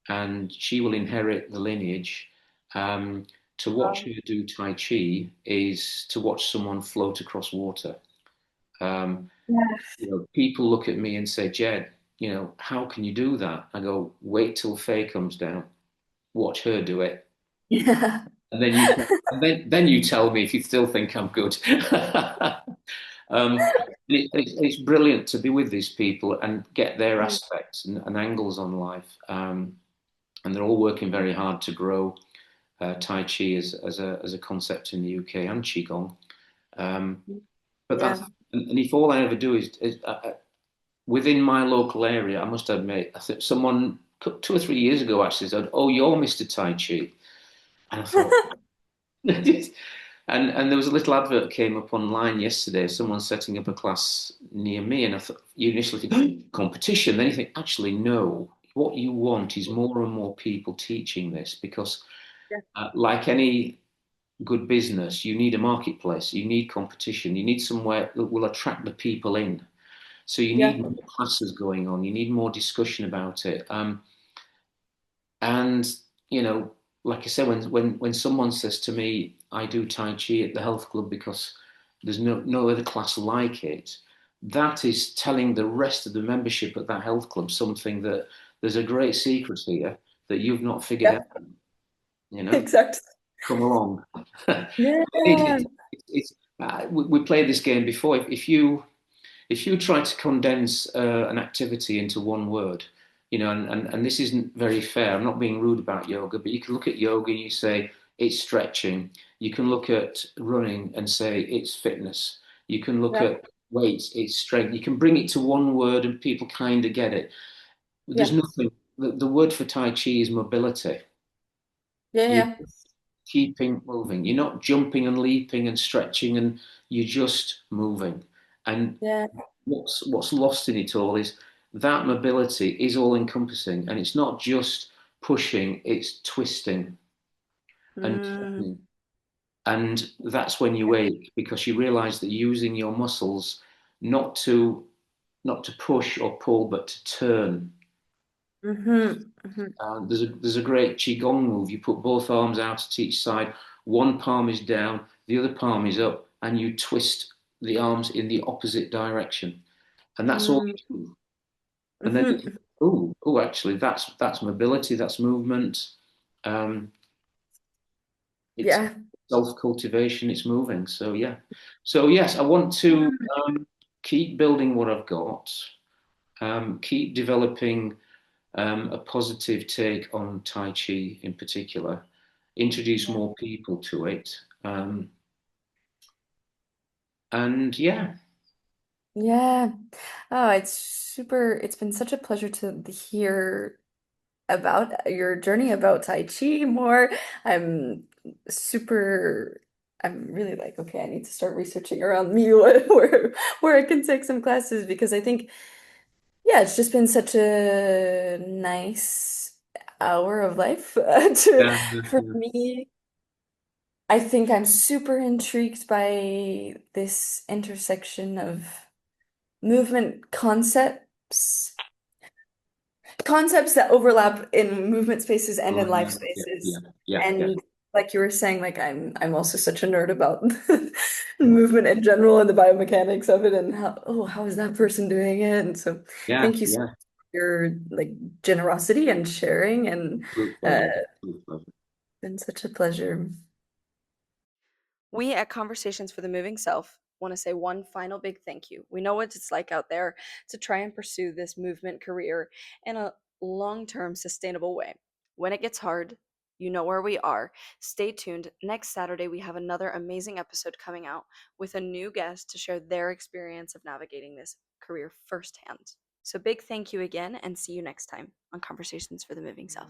Speaker 2: and she will inherit the lineage. Um, to watch
Speaker 1: Wow.
Speaker 2: her do Tai Chi is to watch someone float across water. Um,
Speaker 1: Yeah.
Speaker 2: people look at me and say, Jed, how can you do that? I go, wait till Faye comes down, watch her do it,
Speaker 1: Yeah.
Speaker 2: and then you tell me if you still think I'm good. It's brilliant to be with these people and get their
Speaker 1: Mm.
Speaker 2: aspects and angles on life. And they're all working very hard to grow Tai Chi as a concept in the UK, and Qigong. Um, but
Speaker 1: Yeah.
Speaker 2: and if all I ever do is within my local area, I must admit, I think someone 2 or 3 years ago actually said, "Oh, you're Mr. Tai Chi," and I thought, and there was a little advert came up online yesterday. Someone setting up a class near me, and I thought you initially think competition, then you think actually no. what you want is more and more people teaching this because,
Speaker 1: Yeah.
Speaker 2: like any good business, you need a marketplace, you need competition, you need somewhere that will attract the people in. So you
Speaker 1: Yeah.
Speaker 2: need more classes going on, you need more discussion about it. And you know, like I said, when someone says to me, "I do Tai Chi at the health club because there's no other class like it," that is telling the rest of the membership at that health club something that there's a great secret here that you've not figured
Speaker 1: Yeah.
Speaker 2: out. You know,
Speaker 1: Exactly.
Speaker 2: come along.
Speaker 1: Yeah.
Speaker 2: We played this game before. If you try to condense an activity into one word, you know, and this isn't very fair. I'm not being rude about yoga, but you can look at yoga and you say it's stretching. You can look at running and say it's fitness. You can look
Speaker 1: Yeah.
Speaker 2: at weights, it's strength. You can bring it to one word and people kind of get it. There's
Speaker 1: Yeah.
Speaker 2: nothing. The word for Tai Chi is mobility.
Speaker 1: Yeah.
Speaker 2: You're
Speaker 1: Yeah.
Speaker 2: keeping moving. You're not jumping and leaping and stretching, and you're just moving. And
Speaker 1: Yeah.
Speaker 2: what's lost in it all is that mobility is all encompassing, and it's not just pushing; it's twisting and
Speaker 1: Mm.
Speaker 2: turning. And that's when you wake because you realize that you're using your muscles not to push or pull, but to turn.
Speaker 1: Mm-hmm. Mm-hmm.
Speaker 2: There's a great qigong move. You put both arms out at each side. One palm is down, the other palm is up, and you twist the arms in the opposite direction. And that's all
Speaker 1: Mm.
Speaker 2: you do. And then,
Speaker 1: Mm-hmm.
Speaker 2: actually, that's mobility, that's movement. Um, it's
Speaker 1: Yeah.
Speaker 2: self-cultivation, it's moving. So yeah. So yes, I want to keep building what I've got, keep developing a positive take on Tai Chi in particular, introduce
Speaker 1: Yeah.
Speaker 2: more people to it. And yeah,
Speaker 1: Yeah. Oh, it's been such a pleasure to hear about your journey about Tai Chi more. I'm super, I'm really like, okay, I need to start researching around me where I can take some classes because I think, yeah, it's just been such a nice hour of life
Speaker 2: yeah,
Speaker 1: for me. I think I'm super intrigued by this intersection of movement concepts that overlap in movement spaces and
Speaker 2: oh,
Speaker 1: in life
Speaker 2: yeah,
Speaker 1: spaces.
Speaker 2: yeah, yeah, yeah,
Speaker 1: And like you were saying, like I'm also such a nerd about movement in general and the biomechanics of it and how is that person doing it? And so
Speaker 2: yeah,
Speaker 1: thank you so
Speaker 2: yeah.
Speaker 1: much for your like generosity and sharing and
Speaker 2: Absolute
Speaker 1: uh
Speaker 2: pleasure. Absolute pleasure.
Speaker 1: been such a pleasure. We at Conversations for the Moving Self want to say one final big thank you. We know what it's like out there to try and pursue this movement career in a long term, sustainable way. When it gets hard, you know where we are. Stay tuned. Next Saturday, we have another amazing episode coming out with a new guest to share their experience of navigating this career firsthand. So, big thank you again, and see you next time on Conversations for the Moving Self.